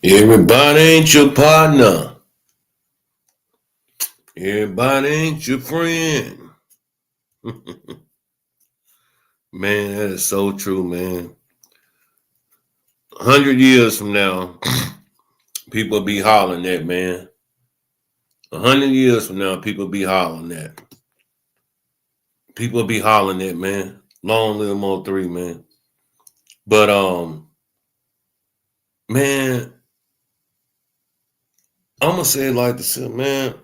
Everybody ain't your partner. Everybody ain't your friend. Man, that is so true, man. 100 years from now, people be hollering that, man. 100 years from now, people be hollering that. People be hollering that, man. Long live Mo 3, man. But man, I'm gonna say it like this, man.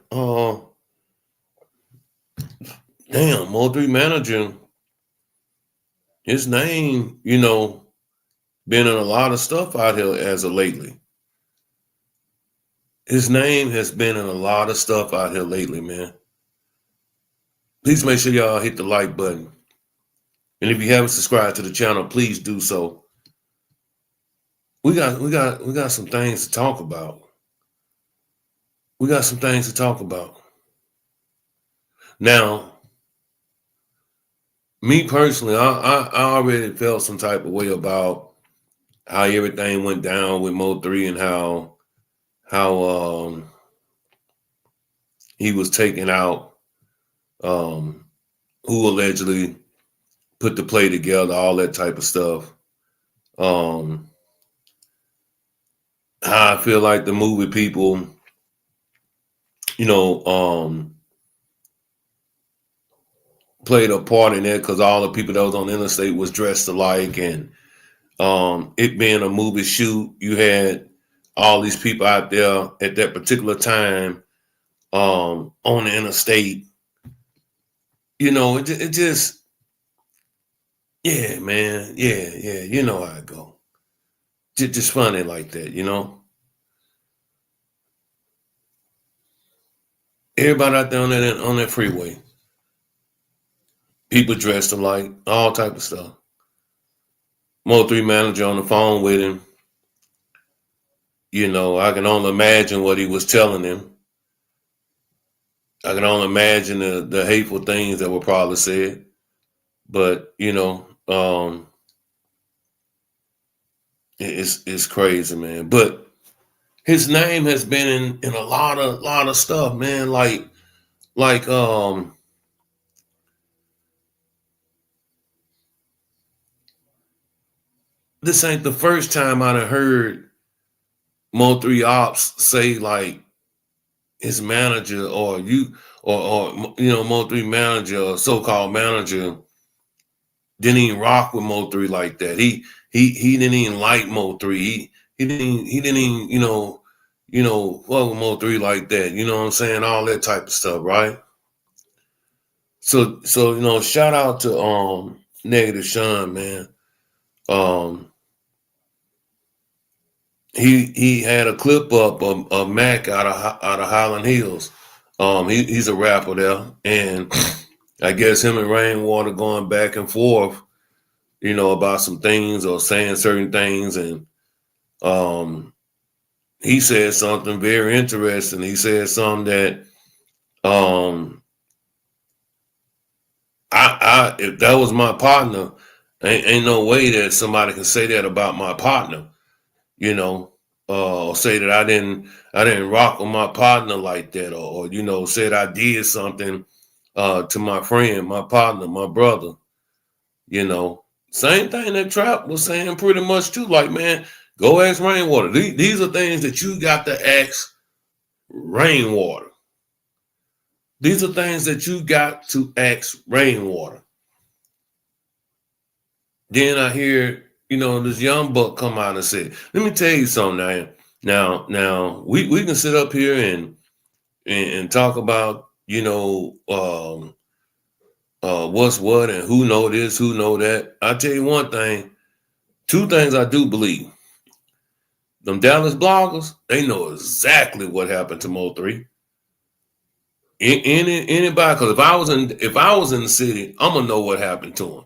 Damn, Mo 3 manager, his name, been in a lot of stuff out here as of lately. His name has been in a lot of stuff out here lately, man. Please make sure y'all hit the like button. And if you haven't subscribed to the channel, please do so. We got some things to talk about. We got some things to talk about. Now, me personally, I already felt some type of way about how everything went down with Mo 3 and how he was taken out, who allegedly put the play together, all that type of stuff. How I feel like the movie people, you know, played a part in that because all the people that was on the interstate was dressed alike, and it being a movie shoot, you had all these people out there at that particular time on the interstate. It just, yeah, man, yeah, you know how it go. Just funny like that. Everybody out there on that freeway, people dressed alike, all type of stuff. Mo 3 manager on the phone with him. I can only imagine what he was telling him. I can only imagine the hateful things that were probably said. But it's crazy, man. But his name has been in a lot of stuff, man. Like this ain't the first time I done heard Mo 3 Opps say like his manager or Mo 3 manager or so-called manager didn't even rock with Mo 3 like that. He didn't even like Mo 3. He didn't even fuck with Mo 3 like that. You know what I'm saying? All that type of stuff, right? So shout out to Negative Sean, man. Um he had a clip up of Mac out of Highland Hills. He's a rapper there, and I guess him and Rainwater going back and forth, about some things or saying certain things, and he said something very interesting. He said something that I if that was my partner, ain't no way that somebody can say that about my partner, or say that I didn't rock with my partner like that, or said I did something to my friend, my partner, my brother, Same thing that Trap was saying pretty much too. Like, man, go ask Rainwater. These are things that you got to ask Rainwater. These are things that you got to ask Rainwater. Then I hear, this young buck come out and say, let me tell you something now. We can sit up here and talk about, what's what and who know this, who know that. I tell you one thing, two things I do believe. Them Dallas bloggers, they know exactly what happened to Mo 3. Anybody, because if I was in the city, I'm gonna know what happened to him.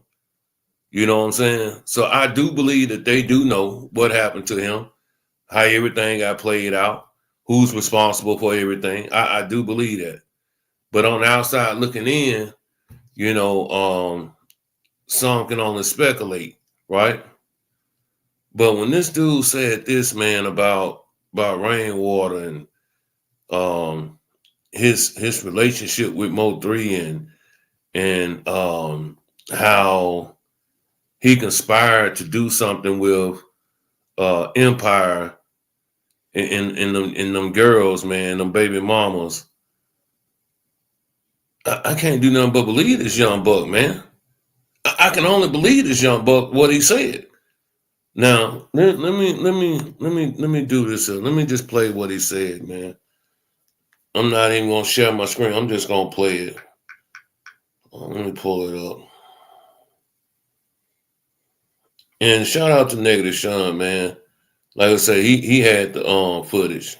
You know what I'm saying? So I do believe that they do know what happened to him, how everything got played out, who's responsible for everything. I do believe that. But on the outside looking in, some can only speculate, right? But when this dude said this, man, about about Rainwater and his relationship with Mo3 and how he conspired to do something with Empire and them girls, man, them baby mamas. I can't do nothing but believe this young buck, man. I can only believe this young buck what he said. Now let me do this. Let me just play what he said, man. I'm not even gonna share my screen. I'm just gonna play it. Let me pull it up. And shout out to Negative Sean, man. Like I say, he had the footage.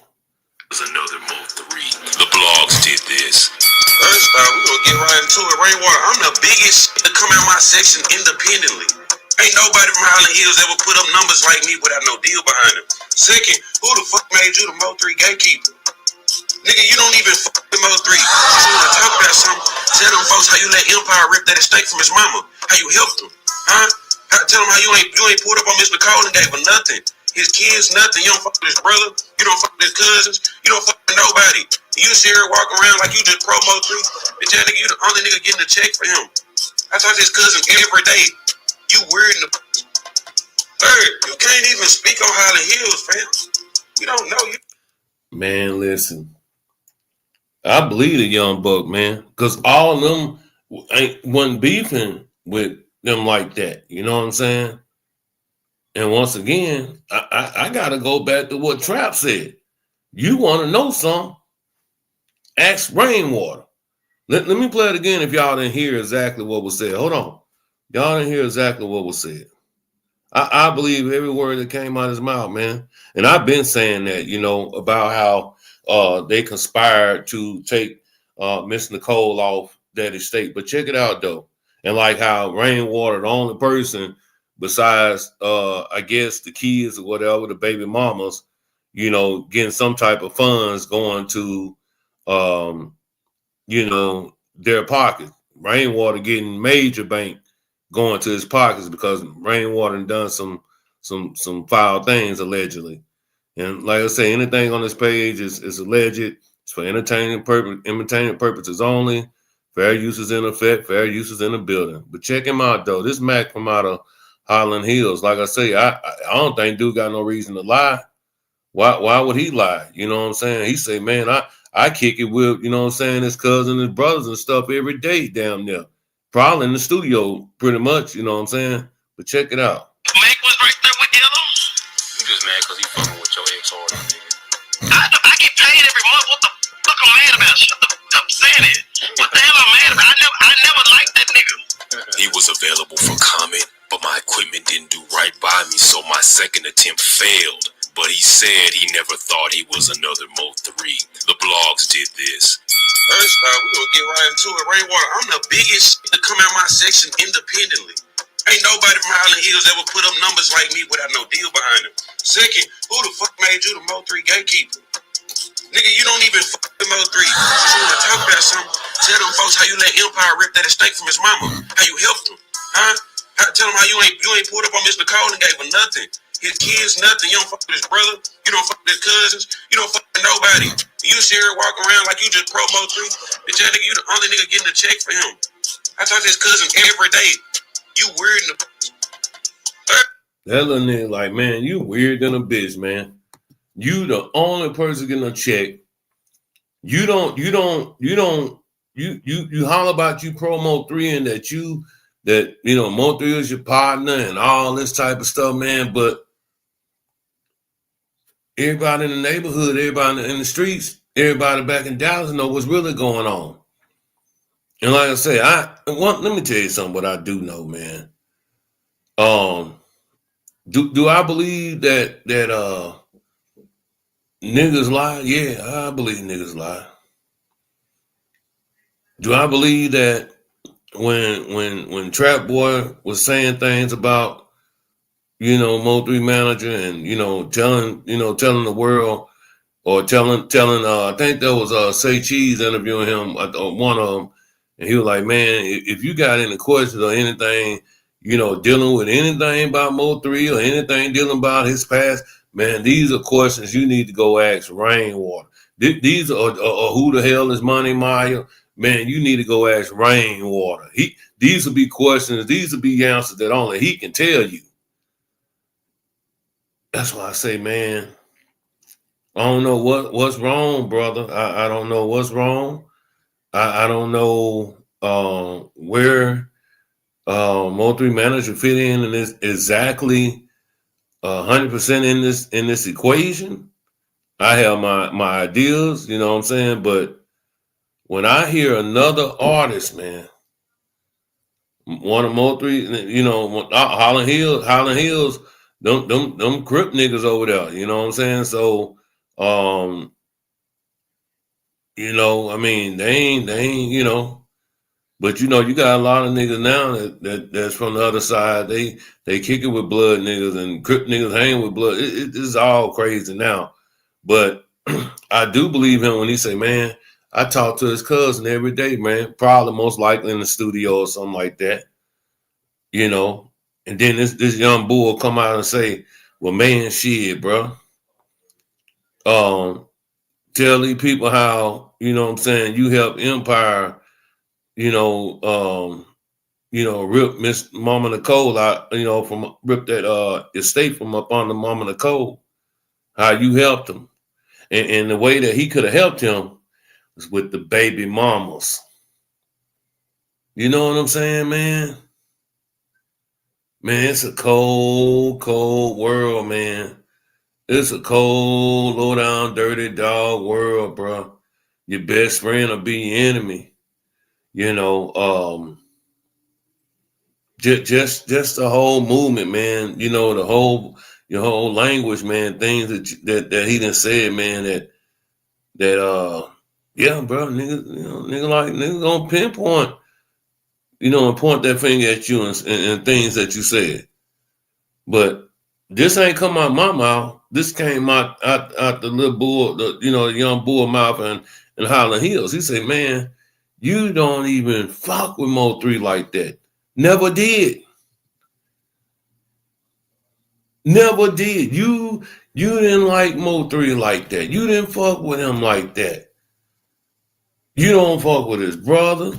There's another Mo3. The blogs did this. First, we gonna get right into it. Rainwater, I'm the biggest to come out my section independently. Ain't nobody from Highland Hills ever put up numbers like me without no deal behind them. Second, who the fuck made you the Mo3 gatekeeper? Nigga, you don't even fuck with Mo3. You wanna talk about something? Tell them folks how you let Empire rip that estate from his mama. How you helped him, huh? Tell them how you ain't pulled up on Miss Nicole and gave her nothing. His kids, nothing. You don't fuck with his brother. You don't fuck with his cousins. You don't fuck with nobody. You sit here walking around like you just pro Mo3. Bitch, that nigga, you the only nigga getting a check for him. I talk to his cousin every day. You weird in the third. You can't even speak on Highland Hills, fam. You don't know you. Man, listen. I believe the young buck, man, because all of them wasn't beefing with them like that. You know what I'm saying? And once again, I gotta go back to what Trap said. You want to know something? Ask Rainwater. Let me play it again if y'all didn't hear exactly what was said. Hold on. Y'all didn't hear exactly what was said. I believe every word that came out of his mouth, man. And I've been saying that, you know, about how they conspired to take Miss Nicole off that estate. But check it out, though. And like how Rainwater, the only person besides, I guess, the kids or whatever, the baby mamas, you know, getting some type of funds going to, you know, their pockets. Rainwater getting major bank going to his pockets because Rainwater done some foul things allegedly. And like I say, anything on this page is alleged. It's for entertainment purposes only. Fair use is in effect. Fair use is in the building. But check him out though. This Mac from out of Highland Hills. Like I say, I don't think dude got no reason to lie. Why would he lie? You know what I'm saying? He say, man, I kick it with, you know what I'm saying, his cousin, his brothers and stuff every day down there. Probably in the studio, pretty much, you know what I'm saying? But check it out. Mac was right there with the other. You just mad because he fucking with your ex hard, nigga. I get paid every month. What the fuck I'm mad about? Shut the fuck saying it. What the hell I'm mad about? I never liked that nigga. He was available for comment, but my equipment didn't do right by me, so my second attempt failed. But he said he never thought he was another Mo3. The blogs did this. First, we gonna get right into it. Rainwater, I'm the biggest to come out my section independently. Ain't nobody from Highland Hills ever put up numbers like me without no deal behind them. Second, who the fuck made you the Mo3 gatekeeper? Nigga, you don't even fuck with Mo3. You wanna talk about something? Tell them folks how you let Empire rip that estate from his mama. How you helped him, huh? Tell them how you ain't pulled up on Miss Nicole and gave her nothing. His kids, nothing. You don't fuck with his brother. You don't fuck with his cousins. You don't fuck with nobody. You sit here walking around like you just pro Mo3. Bitch, that nigga, you the only nigga getting a check for him. I talk to his cousin every day. You weird in the. That little nigga like, man, you weird than a bitch, man. You the only person getting a check. You holler about you pro Mo3 and that you know Mo3 is your partner and all this type of stuff, man. But everybody in the neighborhood, everybody in the streets, everybody back in Dallas know what's really going on. And like I say, let me tell you something. What I do know, man. Do I believe that niggas lie? Yeah, I believe niggas lie. Do I believe that when Trap Boy was saying things about, you know, Mo3 manager and, you know, telling the world or telling I think that was Say Cheese interviewing him, one of them, and he was like, man, if you got any questions or anything, you know, dealing with anything about Mo3 or anything dealing about his past, man, these are questions you need to go ask Rainwater. These are who the hell is Money Maya? Man, you need to go ask Rainwater. These will be questions. These will be answers that only he can tell you. That's why I say, man, I don't know what's wrong, brother. I don't know what's wrong. I don't know where Mo3 manager fit in and is exactly 100% in this equation. I have my ideas, you know what I'm saying? But when I hear another artist, man, one of Mo3, you know, Holland Hills, them Crip niggas over there, you know what I'm saying? So, you know, I mean, they ain't, you know, but you know, you got a lot of niggas now that's from the other side. They kick it with blood niggas and Crip niggas hang with blood. It's all crazy now. But I do believe him when he say, man, I talk to his cousin every day, man. Probably most likely in the studio or something like that. You know. And then this young bull come out and say, well, man, shit, bro. Tell these people how, you know what I'm saying, you help Empire, rip Miss Mama Nicole out, from rip that estate from up on the Mama Nicole, how you helped him. And the way that he could have helped him was with the baby mamas. You know what I'm saying, man? Man, it's a cold, cold world, man. It's a cold, low down, dirty dog world, bro. Your best friend will be your enemy. You know, just the whole movement, man. You know, your whole language, man. Things that he done said, man. Yeah, bro, nigga gonna pinpoint, and point that finger at you and things that you said. But this ain't come out my mouth. This came out the little bull, the young bull mouth and Highland Hills. He said, man, you don't even fuck with Mo3 like that. Never did. Never did. You didn't like Mo3 like that. You didn't fuck with him like that. You don't fuck with his brother.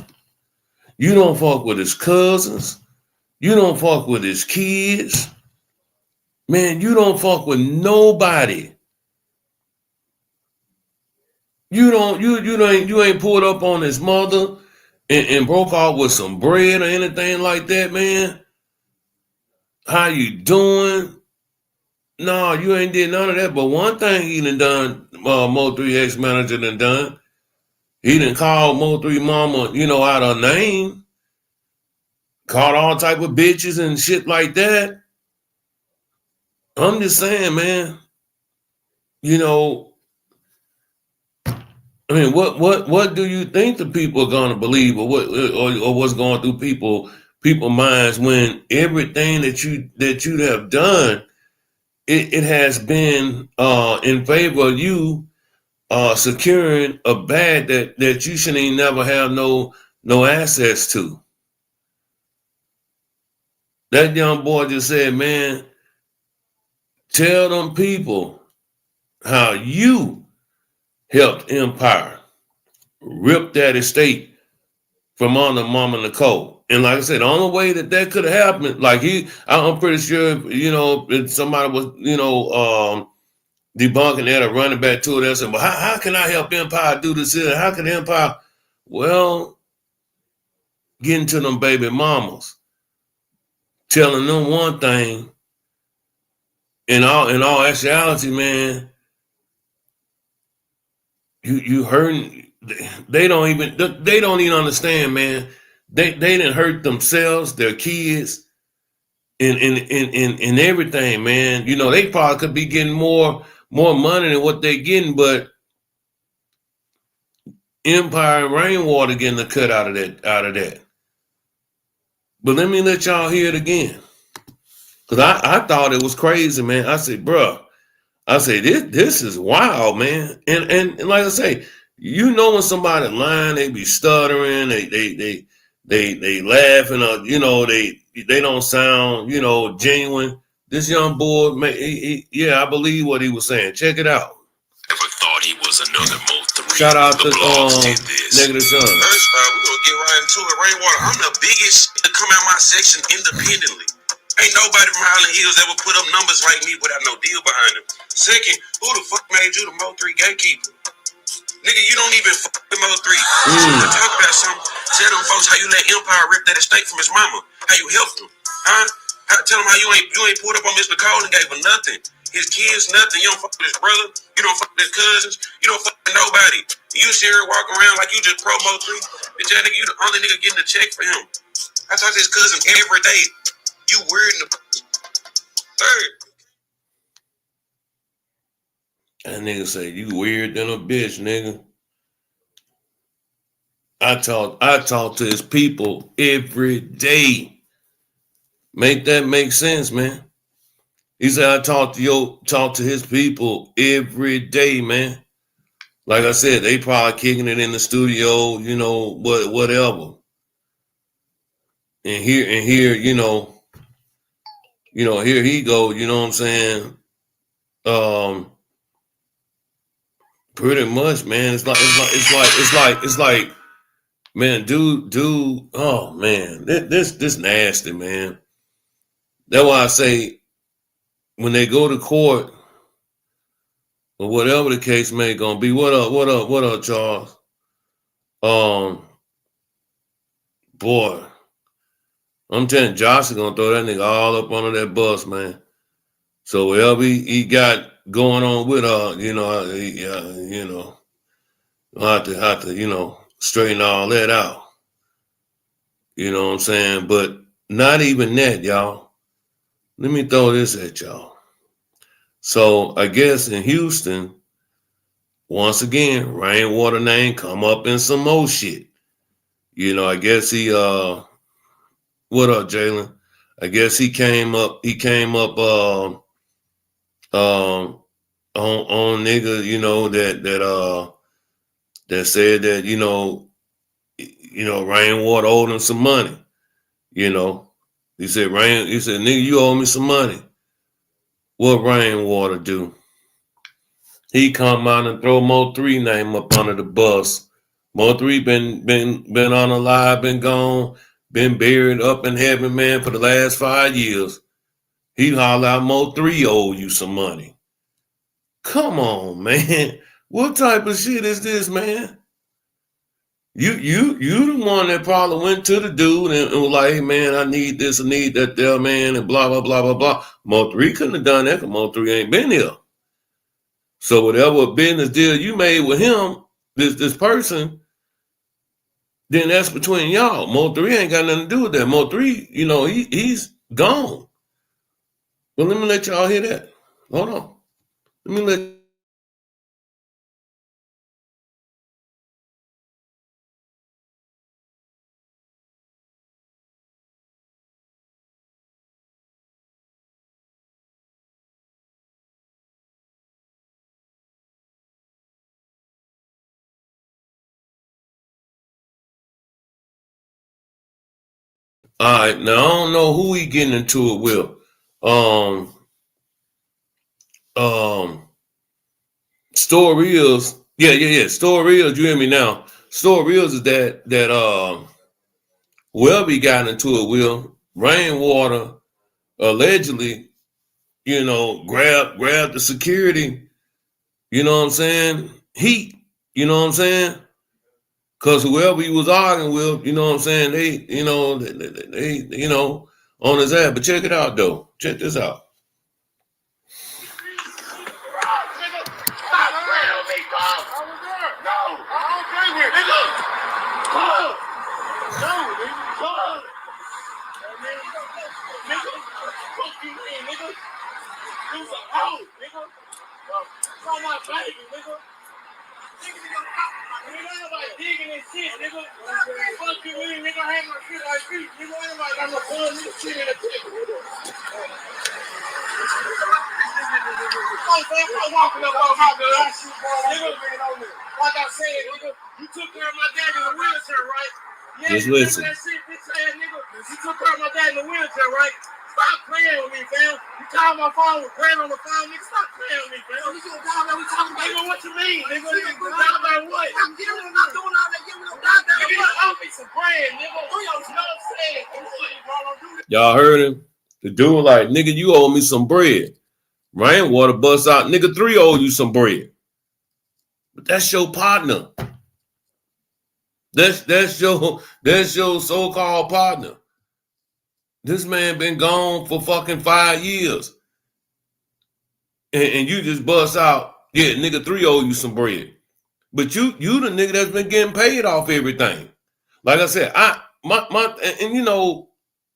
You don't fuck with his cousins. You don't fuck with his kids. Man, you don't fuck with nobody. You ain't pulled up on his mother and broke off with some bread or anything like that, man. How you doing? No, you ain't did none of that. But one thing he done Mo3 ex-manager done. He done called Mo3 mama, out her name. Called all type of bitches and shit like that. I'm just saying, man. I mean, what do you think the people are gonna believe, or what's going through people minds when everything that you have done, it has been in favor of you securing a bag that you shouldn't never have no access to. That young boy just said, man, tell them people how you helped Empire rip that estate from under Mama Nicole. And like I said, the only way that could have happened, like I'm pretty sure, if somebody was, debunking that or running back to it and saying, well, how can I help Empire do this here? How can Empire? Well, getting to them baby mamas, telling them one thing, in all actuality, man, you hurting. They don't even understand, man. They didn't hurt themselves, their kids, in everything, man. They probably could be getting more money than what they're getting, but Empire and Rainwater getting a cut out of that. But let me let y'all hear it again. Cause I thought it was crazy, man. I said, bro, this is wild, man. And like I say, when somebody lying, they be stuttering, they laughing, they don't sound, genuine. This young boy, man, yeah, I believe what he was saying. Check it out. Never thought he was another Mo3. Shout out to Negative Sun. First, we're gonna get right into it. Rainwater, I'm the biggest to come out my section independently. Ain't nobody from Highland Hills ever put up numbers like me without no deal behind them. Second, who the fuck made you the Mo3 gatekeeper? Nigga, you don't even fuck the Mo3. Talk about something. Tell them folks how you let Empire rip that estate from his mama. How you helped him. Huh? Tell them how you ain't pulled up on Mr. Cole and gave him nothing. His kids, nothing. You don't fuck with his brother. You don't fuck with his cousins. You don't fuck with nobody. You sit here walking around like you just pro Mo3. Bitch, that nigga, you the only nigga getting a check for him. I talk to his cousin every day. You weird in the third. That nigga say you weird than a bitch, nigga. I talk to his people every day. Make that make sense, man. He said I talk to his people every day, man. Like I said, they probably kicking it in the studio, you know, whatever. And here, you know, here he go, you know what I'm saying? Pretty much, man. It's like, man, dude, oh man, this nasty, man. That's why I say when they go to court or whatever the case may gonna be, what up, Charles? Boy, I'm telling Josh is gonna throw that nigga all up under that bus, man. So whatever he got going on with you know, you know, have to, you know, straighten all that out. You know what I'm saying? But not even that, y'all. Let me throw this at y'all. So I guess in Houston, once again, Rainwater name come up in some more shit. You know, I guess he what up, Jalen? I guess he came up on nigga, you know, that said that, you know, Rainwater owed him some money. You know. He said, nigga, you owe me some money. What Rainwater do? He come out and throw Mo3 name up under the bus. Mo3 been on alive, been gone, been buried up in heaven, man, for the last 5 years. He holler out Mo3 owe you some money. Come on, man. What type of shit is this, man? You the one that probably went to the dude and was like, hey man, I need this, I need that there, man, and blah, blah, blah, blah, blah. Mo3 couldn't have done that because Mo3 ain't been here. So whatever business deal you made with him, this person, then that's between y'all. Mo3 ain't got nothing to do with that. Mo3, you know, he's gone. Well, let me let y'all hear that. Hold on. Let me let all right, now I don't know who he getting into it with. Story is, yeah. Story is, you hear me now? Story is that whoever he got into it with, Rainwater allegedly, you know, grab the security, you know what I'm saying? Heat, you know what I'm saying? Cause whoever he was arguing with, you know what I'm saying, they you know, on his ass. But check it out though. Check this out. Like I said, nigga, you took care of my dad in the wheelchair, right? Yeah, just listen. You took care of my dad in the wheelchair, right? stop playing with me, fam. You call my phone with Grant on the phone, nigga. Stop playing with me, fam. You gonna call me? We talking about? Nigga, what you mean? Nigga, you talking about what? I'm doing all that. Give me no goddamn. Nigga, you owe me some bread, nigga. You know what I'm saying? Y'all heard him? The dude like, nigga, you owe me some bread. Rainwater busts out, nigga, 3 owe you some bread. But that's your partner. That's your so-called partner. This man been gone for fucking 5 years. And you just bust out, yeah, nigga, 3 owe you some bread. But you the nigga that's been getting paid off everything. Like I said, and you know,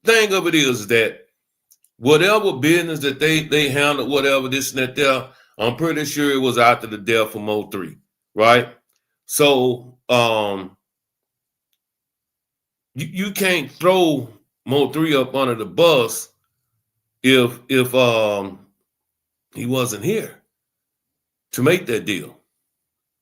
thing of it is that whatever business that they handled, whatever this and that there, I'm pretty sure it was after the death of Mo 3, right? So you can't throw Mo 3 up under the bus if he wasn't here to make that deal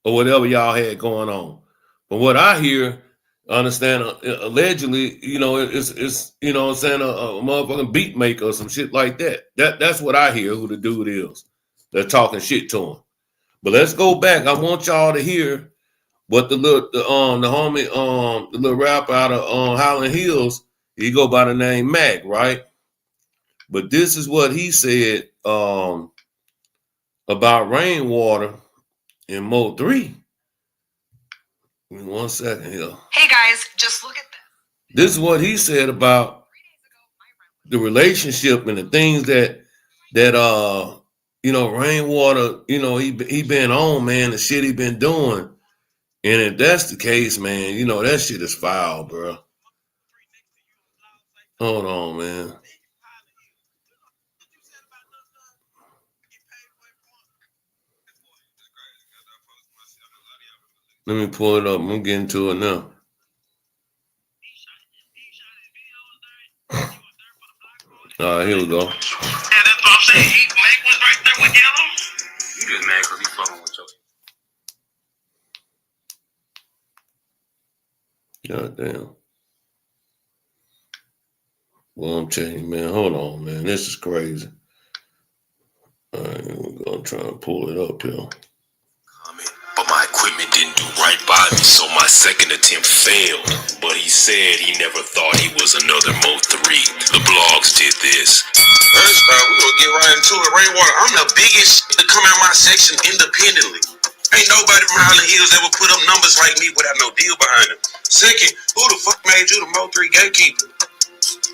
or whatever y'all had going on. But what I hear, understand, allegedly, you know, it's you know what I'm saying, a motherfucking beat maker or some shit like that. That's what I hear who the dude is. They're talking shit to him. But let's go back. I want y'all to hear what the homie, the little rapper out of Highland Hills, he go by the name Mac, right? But this is what he said about Rainwater and Mo 3. Give me 1 second here. Hey guys, just look at that. This is what he said about the relationship and the things that you know, Rainwater, you know, he been on, man, the shit he been doing. And if that's the case, man, you know, that shit is foul, bro. Hold on, man. Let me pull it up. I'm getting to it now. All right, here we go. Yeah, that's what I'm saying. He Mac was right there with Yellow. You just mad because he fucking with your. God damn. Well, I'm telling you, man, hold on, man. This is crazy. All right, we're going to try and pull it up here. But my equipment didn't do right by me, so my second attempt failed. But he said he never thought he was another Mo 3. The blogs did this. First off, we gonna get right into it. Rainwater, I'm the biggest to come out my section independently. Ain't nobody from Highland Hills ever put up numbers like me without no deal behind them. Second, who the fuck made you the Mo 3 gatekeeper?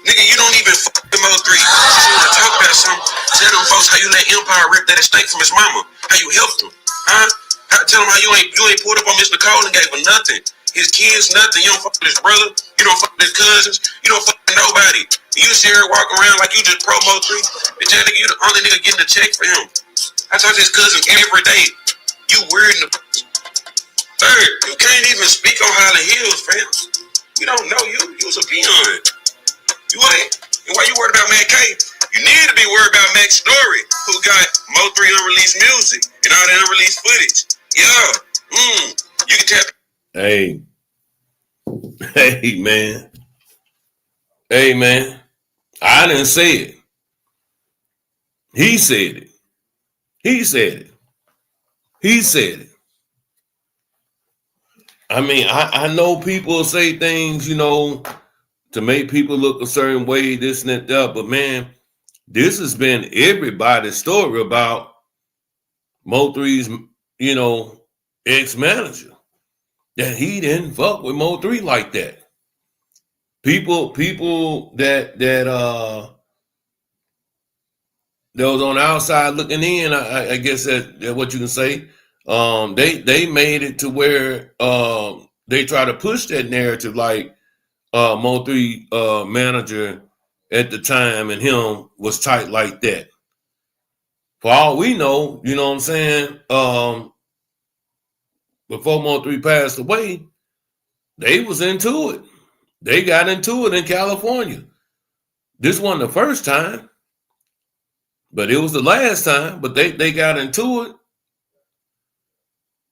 Nigga, you don't even fuck the Mo 3. You wanna talk about something? Tell them folks how you let Empire rip that estate from his mama. How you helped him, huh? Tell him how you ain't pulled up on Mr. Cole and gave him nothing. His kids, nothing. You don't fuck with his brother. You don't fuck with his cousins. You don't fuck with nobody. You sit here walking around like you just promo 3. Bitch, that nigga, you the only nigga getting a check for him. I talk to his cousin every day. You weird in the. Third, you can't even speak on Highland Hills, fam. We don't know you. You was a peon. You ain't. And why you worried about Mac K? You need to be worried about Mac's story, who got Mo 3 unreleased music and all that unreleased footage. Yeah. You can tap. Hey, man. Hey, man. I didn't say it. He said it. He said it. He said it. I mean, I know people say things, you know, to make people look a certain way, this and that, but man, this has been everybody's story about Mo 3's, you know, ex-manager. That he didn't fuck with Mo 3 like that. People that was on the outside looking in, I guess that's what you can say. They made it to where they try to push that narrative like Mo 3 manager at the time and him was tight like that. For all we know, you know what I'm saying? Before Mo 3 passed away, they was into it. They got into it in California. This wasn't the first time, but it was the last time. But they got into it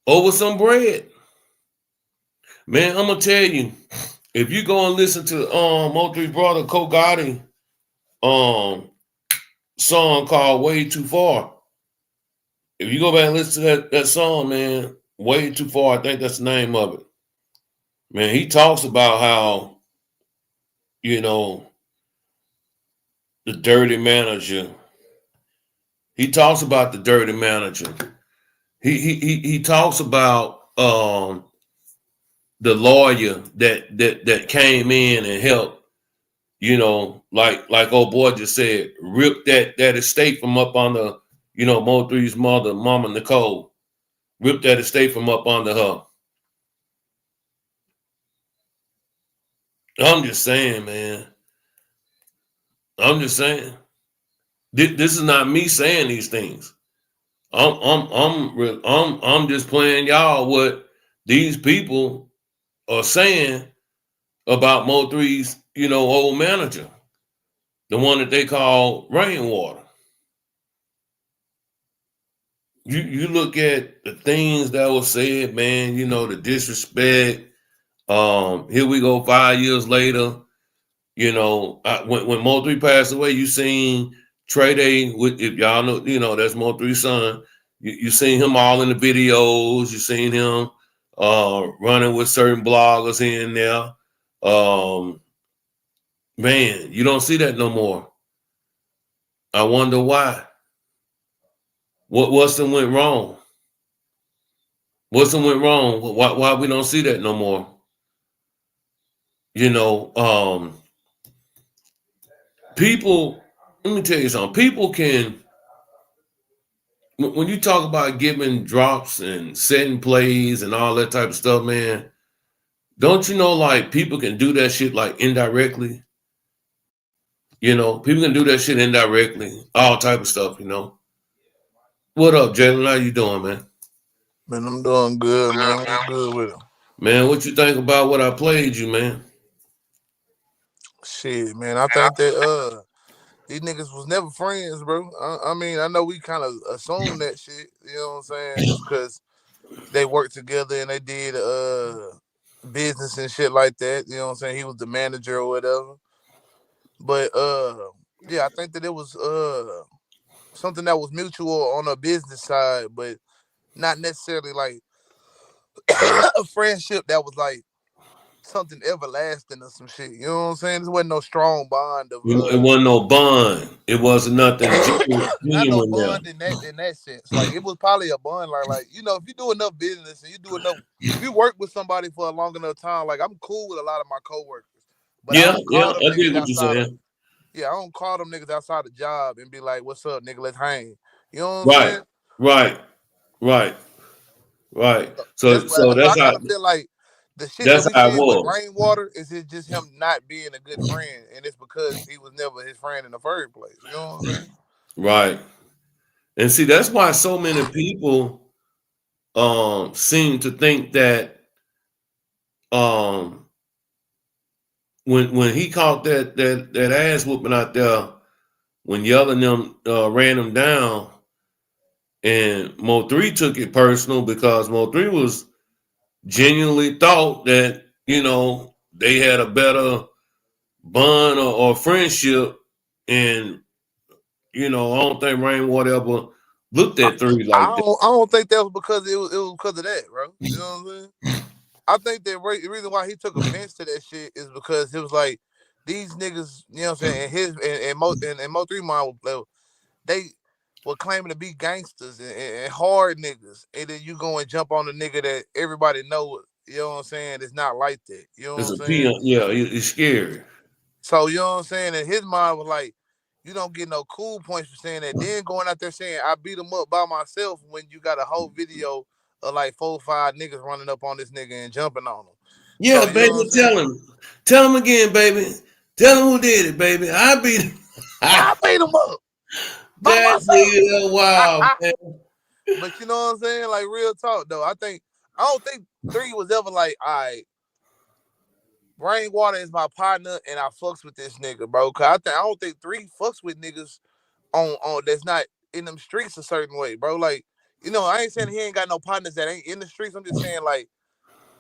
over some bread. Man, I'm gonna tell you, if you go and listen to Mo 3 brother Ko Gotti um song called "Way Too Far." If you go back and listen to that song, man, "Way Too Far," I think that's the name of it. Man, he talks about how, you know, the dirty manager. He talks about the dirty manager. He talks about the lawyer that came in and helped, like old boy just said, rip that estate from up on the, Mo3's mother, Mama Nicole, rip that estate from up under her. I'm just saying, man. I'm just saying. This is not me saying these things. I'm just playing y'all what these people are saying about Mo3's, old manager, the one that they call Rainwater. You look at the things that was said, man, the disrespect. Here we go 5 years later. When Mo3 passed away, you seen Trey Day with, if y'all know, that's Mo3's son. You seen him all in the videos. You seen him running with certain bloggers here and there. Man, you don't see that no more. I wonder why. What's done went wrong? What's done went wrong? Why we don't see that no more? People. Let me tell you something. People can, when you talk about giving drops and setting plays and all that type of stuff, man. Don't you know, like, people can do that shit like indirectly? People can do that shit indirectly, all type of stuff. What up, Jalen? How you doing, man? Man, I'm doing good, man. What's good with him? Man, what you think about what I played you, man? Shit, man. I think that these niggas was never friends, bro. I mean, I know we kind of assume that shit. You know what I'm saying? Just because they worked together and they did business and shit like that. You know what I'm saying? He was the manager or whatever. But yeah, I think that it was something that was mutual on a business side, but not necessarily like a friendship that was like something everlasting or some shit. You know what I'm saying? There wasn't no strong bond of It wasn't no bond. It wasn't nothing not no genuine there. bond in that sense. Like it was probably a bond like if you do enough business and you do enough, if you work with somebody for a long enough time, like I'm cool with a lot of my coworkers, but I Yeah, don't yeah, call them I niggas get what you're outside of saying. I don't call them niggas outside the job and be like, "What's up, nigga? Let's hang." You know what I'm Right, saying? right, right, right. That's So, why. so So I that's how kind of feel like the shit that that's we how it seeing with was. Rainwater is it just him not being a good friend, and it's because he was never his friend in the first place. You know what I'm saying? Right. And see, that's why so many people seem to think that um when he caught that ass whooping out there, when yelling them ran him down, and Mo3 took it personal because Mo3 was genuinely thought that they had a better bond or friendship, and I don't think Rainwater ever looked I, at three I like that. don't. I don't think that was because it was because of that, bro. You know what I'm saying? I think that the reason why he took offense to that shit is because it was like these niggas. You know what I'm saying? And his and Mo3 mind, they were claiming to be gangsters and hard niggas, and then you go and jump on the nigga that everybody know. You know what I'm saying? It's not like that. You know what It's I'm a saying? peon. Yeah, it's scary. So you know what I'm saying? And his mind was like, you don't get no cool points for saying that. Then going out there saying I beat him up by myself when you got a whole video of like 4 or 5 niggas running up on this nigga and jumping on him. Yeah, So you know what baby, I'm saying? tell him again, baby. Tell him who did it, baby. I beat him. I beat him up by That myself. nigga, wow, man. But you know what I'm saying? Like real talk though. I don't think three was ever like, all right, Rainwater is my partner and I fucks with this nigga, bro. Cause I don't think three fucks with niggas on that's not in them streets a certain way, bro. Like, I ain't saying he ain't got no partners that ain't in the streets. I'm just saying like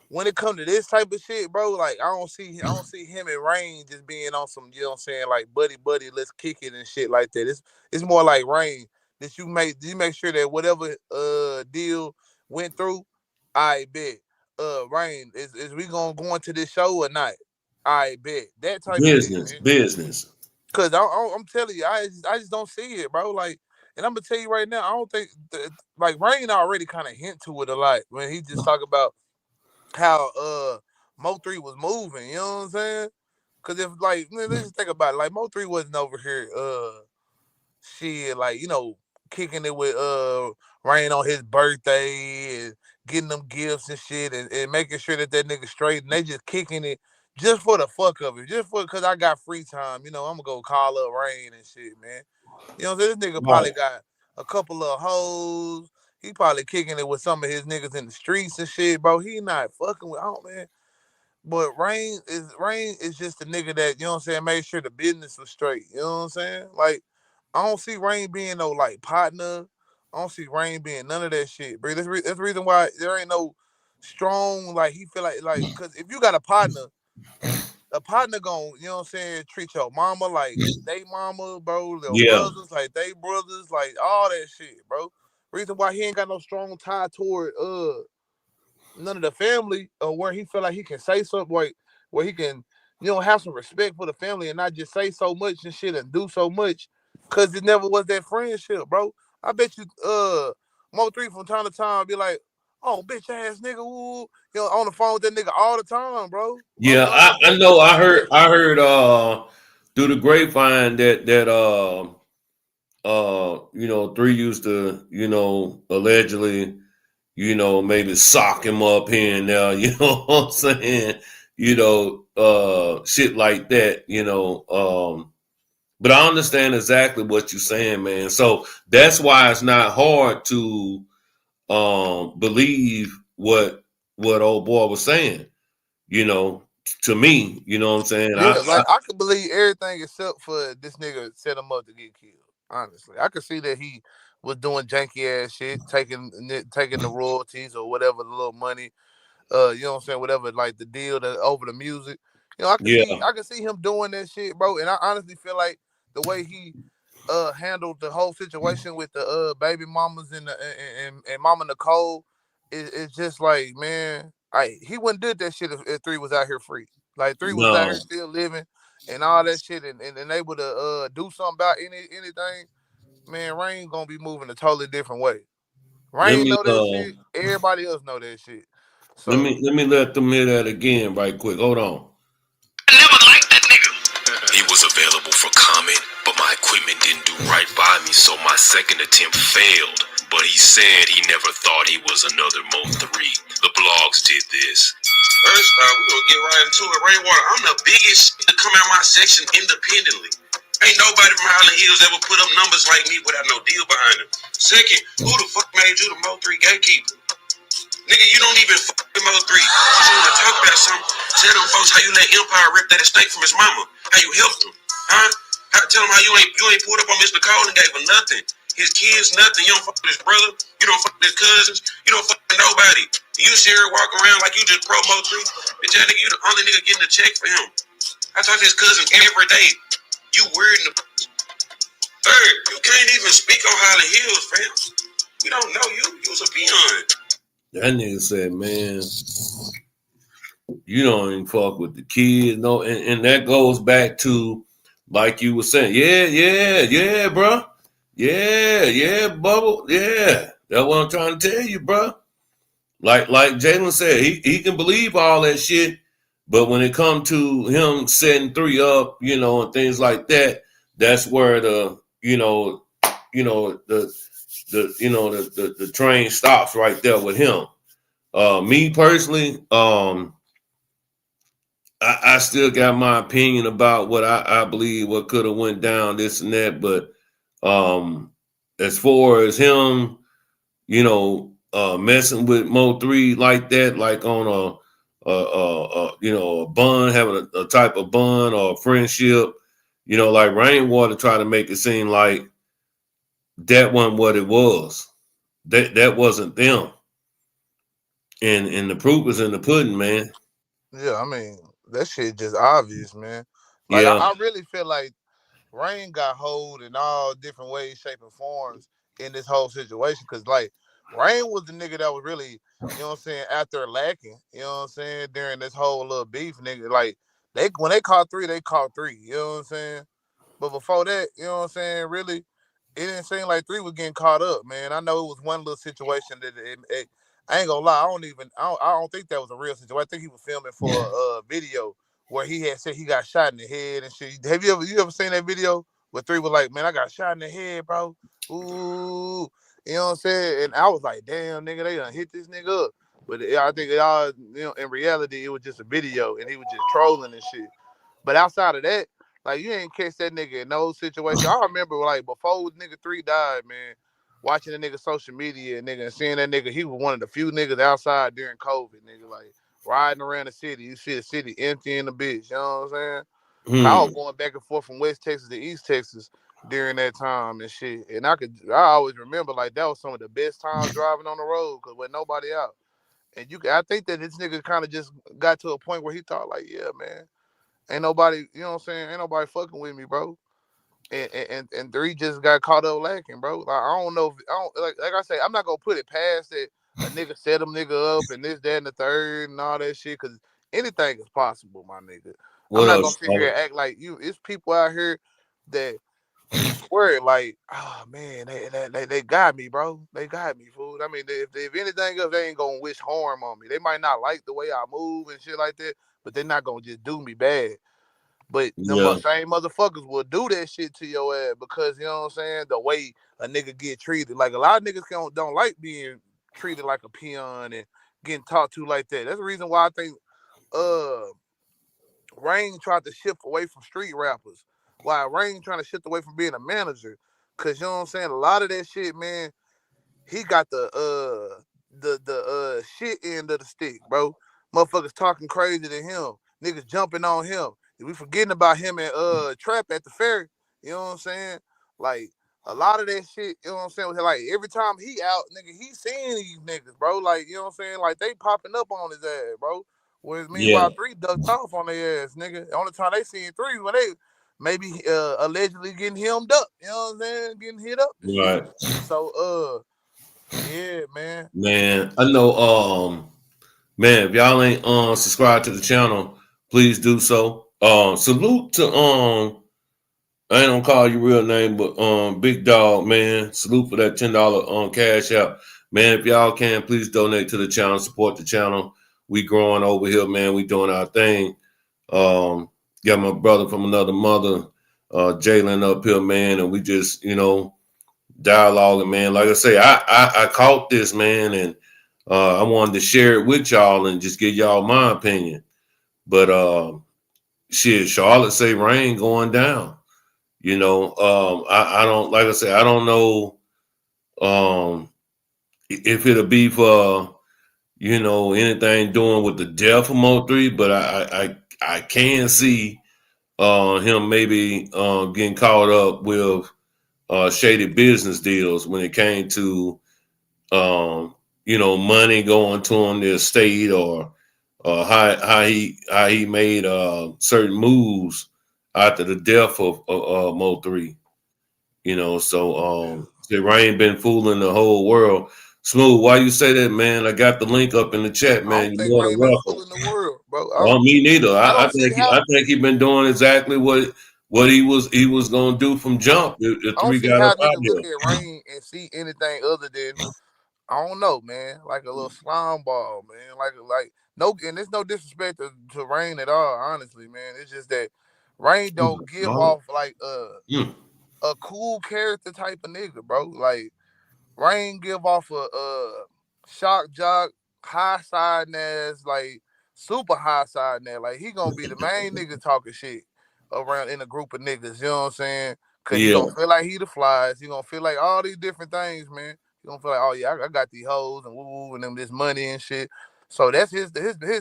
when it comes to this type of shit, bro, like I don't see him and Rain just being on some, you know what I'm saying, like buddy, let's kick it and shit like that. It's more like Rain that you make sure that whatever deal went through, I bet. Rain, is we gonna go into this show or not? I bet that type shit, man. Business. Cause I'm telling you, I just don't see it, bro. Like, and I'm gonna tell you right now, I don't think like Rain already kind of hint to it a lot when he just talk about how Mo3 was moving. You know what I'm saying? Cause if like let's just think about it, like Mo3 wasn't over here shit like kicking it with Rain on his birthday and getting them gifts and shit and making sure that nigga straight and they just kicking it just for the fuck of it, just for because I got free time. I'm gonna go call up Rain and shit, man. You know what I'm saying? This nigga Right. probably got a couple of hoes. He probably kicking it with some of his niggas in the streets and shit, bro. He not fucking with man. But Rain is just a nigga that, you know what I'm saying, made sure the business was straight. You know what I'm saying? Like, I don't see Rain being no like partner. I don't see Rain being none of that shit, bro. That's the reason why there ain't no strong like he feel like because if you got a partner gon' you know what I'm saying, treat your mama like they mama, bro, your Yeah. brothers like they brothers, like all that shit, bro. Reason why he ain't got no strong tie toward none of the family, or where he feel like he can say something, where he can have some respect for the family and not just say so much and shit and do so much, cause it never was that friendship, bro. I bet you Mo3 from time to time be like, oh bitch ass nigga, woo, on the phone with that nigga all the time, bro. Yeah, On I Facebook know. and shit. I heard through the grapevine that 3 used to, allegedly, maybe sock him up here and there, you know what I'm saying? Shit like that, but I understand exactly what you're saying, man. So that's why it's not hard to believe what old boy was saying, you know, to me, you know what I'm saying? Yeah, like I could believe everything except for this nigga set him up to get killed. Honestly, I could see that he was doing janky ass shit, taking the royalties or whatever, the little money, you know what I'm saying, whatever, like the deal that over the music. Yeah, I can see him doing that shit, bro. And I honestly feel like the way he handled the whole situation with the baby mamas and Mama Nicole is just like, man, he wouldn't did that shit if 3 was out here free. Like 3 was out no. here still living and all that shit and able to do something about anything, man. Rain gonna be moving a totally different way. Let Rain me know that shit. Everybody else know that shit. So let them hear that again right quick. Hold on. I never liked that nigga. He was available for comment, but my equipment didn't do right by me, so my second attempt failed. But he said he never thought he was another Mo3. The blogs did this. First off, we gonna get right into it. Rainwater, I'm the biggest to come out my section independently. Ain't nobody from Highland Hills ever put up numbers like me without no deal behind them. Second, who the fuck made you the Mo3 gatekeeper? Nigga, you don't even fuck with Mo3. You wanna talk about something? Tell them folks how you let Empire rip that estate from his mama. How you helped him. Huh? Tell them how you ain't pulled up on Mr. Cole and gave him nothing. His kids, nothing. You don't fuck with his brother. You don't fuck with his cousins. You don't fuck with nobody. You sit here walking around like you just pro Mo3. Bitch, that nigga, you the only nigga getting a check for him. I talk to his cousin every day. You weird in the third. You can't even speak on Highland Hills, fam. We don't know you. You was a peon. That nigga said, man, you don't even fuck with the kids. No, and that goes back to, like you were saying, yeah, bro. Yeah, Bubble. Yeah. That's what I'm trying to tell you, bro. Like Jalen said, he can believe all that shit, but when it comes to him setting 3 up, and things like that, that's where the train stops right there with him. Me personally, I still got my opinion about what I believe what could have went down, this and that, but as far as him, messing with Mo3 like that, like on a bond, having a type of bond or a friendship, like Rainwater tried to make it seem like that wasn't what it was. That wasn't them. And the proof is in the pudding, man. Yeah, I mean that shit just obvious, man. Like Yeah. I really feel like Rain got hold in all different ways, shape, and forms in this whole situation. Cause like Rain was the nigga that was really, you know what I'm saying, after lacking, you know what I'm saying, during this whole little beef, nigga. Like they when they caught three, they caught three. You know what I'm saying? But before that, you know what I'm saying, really, it didn't seem like three was getting caught up, man. I know it was one little situation that I ain't gonna lie, I don't think that was a real situation. I think he was filming for a video where he had said he got shot in the head and shit. Have you ever seen that video where three was like, man, I got shot in the head, bro. Ooh, you know what I'm saying? And I was like, damn, nigga, they done hit this nigga up. But I think it all, you know, in reality, it was just a video and he was just trolling and shit. But outside of that, like you ain't catch that nigga in no situation. I remember like before nigga three died, man, watching the nigga social media and nigga and seeing that nigga, he was one of the few niggas outside during COVID, nigga, like riding around the city. You see the city empty in the bitch, you know what I'm saying? I was Hmm. going back and forth from West Texas to East Texas during that time and shit. And I always remember like that was some of the best times driving on the road because with nobody out. And I think that this nigga kind of just got to a point where he thought like, yeah, man, ain't nobody, you know what I'm saying? Ain't nobody fucking with me, bro. And three just got caught up lacking, bro. Like I don't know if I don't like I say, I'm not gonna put it past that a nigga set them nigga up and this, that, and the third and all that shit, cause anything is possible, my nigga. I'm What not up, gonna sit here Charlotte? and act like you it's people out here that swear like, oh man, they got me, bro. They got me, fool. I mean, if anything else, they ain't gonna wish harm on me. They might not like the way I move and shit like that, but they're not gonna just do me bad. But them Yeah. same motherfuckers will do that shit to your ass because you know what I'm saying. The way a nigga get treated, like a lot of niggas don't like being treated like a peon and getting talked to like that. That's the reason why I think uh Rain tried to shift away from street rappers, while Rain trying to shift away from being a manager. Cause you know what I'm saying. A lot of that shit, man, he got the shit end of the stick, bro. Motherfuckers talking crazy to him. Niggas jumping on him. We forgetting about him and Trap at the fair. You know what I'm saying? Like a lot of that shit, you know what I'm saying? Like every time he out, nigga, he seeing these niggas, bro. Like, you know what I'm saying? Like they popping up on his ass, bro. Whereas Yeah. meanwhile, three ducked off on their ass, nigga. The only time they seen three when they maybe allegedly getting hemmed up, you know what I'm saying? Getting hit up and shit. Right. So yeah, man. Man, I know man, if y'all ain't subscribed to the channel, please do so. Salute to I ain't gonna call you real name, but Big Dog, man. Salute for that $10 cash out. Man, if y'all can, please donate to the channel, support the channel. We growing over here, man. We doing our thing. Got my brother from another mother, Jalen up here, man, and we just, dialoguing, man. Like I say, I caught this, man, and I wanted to share it with y'all and just give y'all my opinion. But shit, Charlotte say rain going down. I don't like I said, I don't know if it'll be for anything doing with the death of Mo3, but I can see him maybe getting caught up with shady business deals when it came to money going to him, the estate, or how he made certain moves after the death of Mo3. So Yeah. the rain been fooling the whole world. Smooth, why you say that, man? I got the link up in the chat, I man. don't You're think more Rain than been welcome. fooling the world, bro. Well, me neither. I I don't see think how he been doing exactly what he was gonna do from I don't, jump. The I don't three see got up how out niggas look here. at Rain and see anything other than I don't know, man. Like a little slime ball, man. Like no, and there's no disrespect to Rain at all. Honestly, man. It's just that Rain don't give off like Mm. a cool character type of nigga, bro. Like Rain give off a shock jock, high side ass, like super high side ass. Like he gonna be the main nigga talking shit around in a group of niggas. You know what I'm saying? Cause he Yeah, gonna feel like he the flies. He gonna feel like all these different things, man. He gonna feel like, oh yeah, I got these hoes and woo woo and them this money and shit. So that's his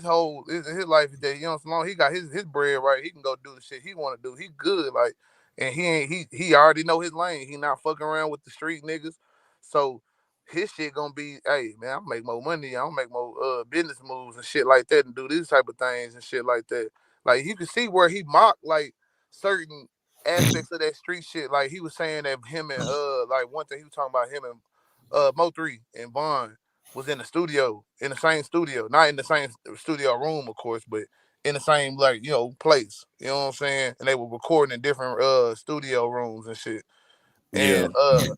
whole his life is that you know so long he got his bread right, he can go do the shit he wanna do. He good, like and he ain't he already know his lane. He not fucking around with the street niggas. So his shit gonna be, hey man, I'll make more money, I'll make more business moves and shit like that and do these type of things and shit like that. Like you can see where he mocked like certain aspects of that street shit. Like he was saying that him and like one thing he was talking about him and Mo3 and Vaughn was in the studio, in the same studio, not in the same studio room, of course, but in the same like place. You know what I'm saying? And they were recording in different studio rooms and shit. Yeah. And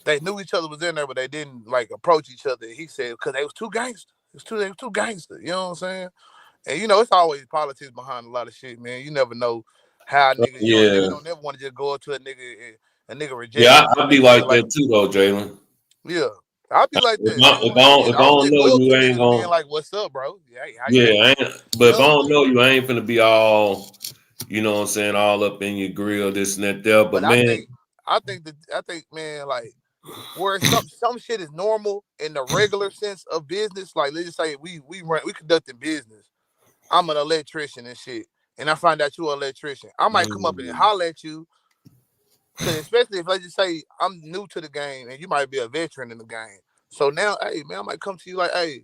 they knew each other was in there, but they didn't like approach each other. He said because they was too gangster. They was too gangster. You know what I'm saying? And it's always politics behind a lot of shit, man. You never know how a nigga. Nigga Yeah. don't never want to just go up to a nigga and a nigga reject Yeah, you I'd be type shit. like Like that too, though, Jalen. yeah, I'll be like If that, I, man. if I don't, Shit, if I I don't don't just know go up you, to I ain't niggas being gonna. like, "What's up, bro? Hey, how you Yeah, doing?" I ain't. You But if know I what I'm don't saying? know you, I ain't finna be all, you know what I'm saying, all up in your grill, this and that, there. But But man, I think, man, like where some shit is normal in the regular sense of business. Like let's just say we conducting business. I'm an electrician and shit, and I find out you're an electrician. I might come up and mm, holler at you, cause especially if let's just say I'm new to the game and you might be a veteran in the game. So now, hey man, I might come to you like, hey,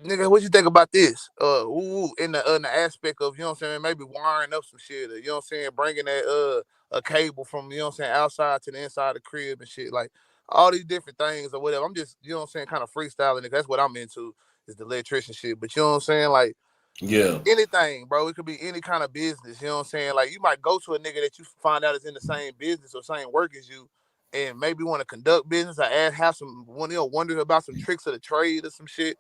nigga, what you think about this? In the aspect of what I'm saying, maybe wiring up some shit, or, what I'm saying, bringing that a cable from what I'm saying outside to the inside of the crib and shit, like all these different things or whatever. I'm just what I'm saying, kind of freestyling it. That's what I'm into is the electrician shit. But you know what I'm saying, like yeah, anything, bro. It could be any kind of business. You know what I'm saying? Like you might go to a nigga that you find out is in the same business or same work as you, and maybe want to conduct business or have some wonder about some tricks of the trade or some shit.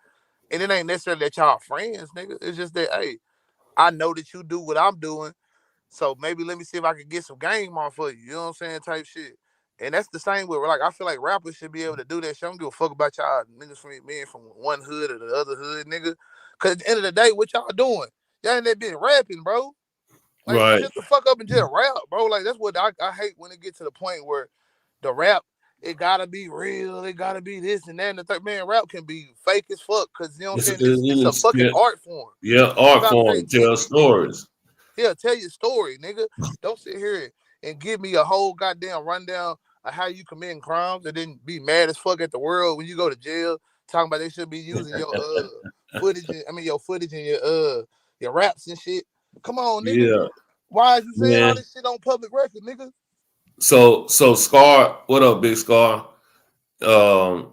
And it ain't necessarily that y'all friends, nigga. It's just that, hey, I know that you do what I'm doing, so maybe let me see if I can get some game on for you. You know what I'm saying? Type shit. And that's the same with like I feel like rappers should be able to do that shit. I don't give a fuck about y'all niggas from being from one hood or the other hood, nigga. Cause at the end of the day, what y'all doing? Y'all ain't that bitch rapping, bro. Like right. shut the fuck up and just rap, bro. Like that's what I hate when it gets to the point where the rap it gotta be real, it gotta be this and that. And the third man rap can be fake as fuck, cause you know what I'm It's, saying. It's a fucking yeah, art form. yeah, It's art about form, tell creativity, nigga. stories. Yeah, tell your story, nigga. Don't sit here and give me a whole goddamn rundown of how you committing crimes and then be mad as fuck at the world when you go to jail. Talking about they should be using your footage. Your footage and your raps and shit. Come on, nigga. Yeah, Why is you saying all man. this shit on public record, nigga? So Scar, what up, Big Scar? Um,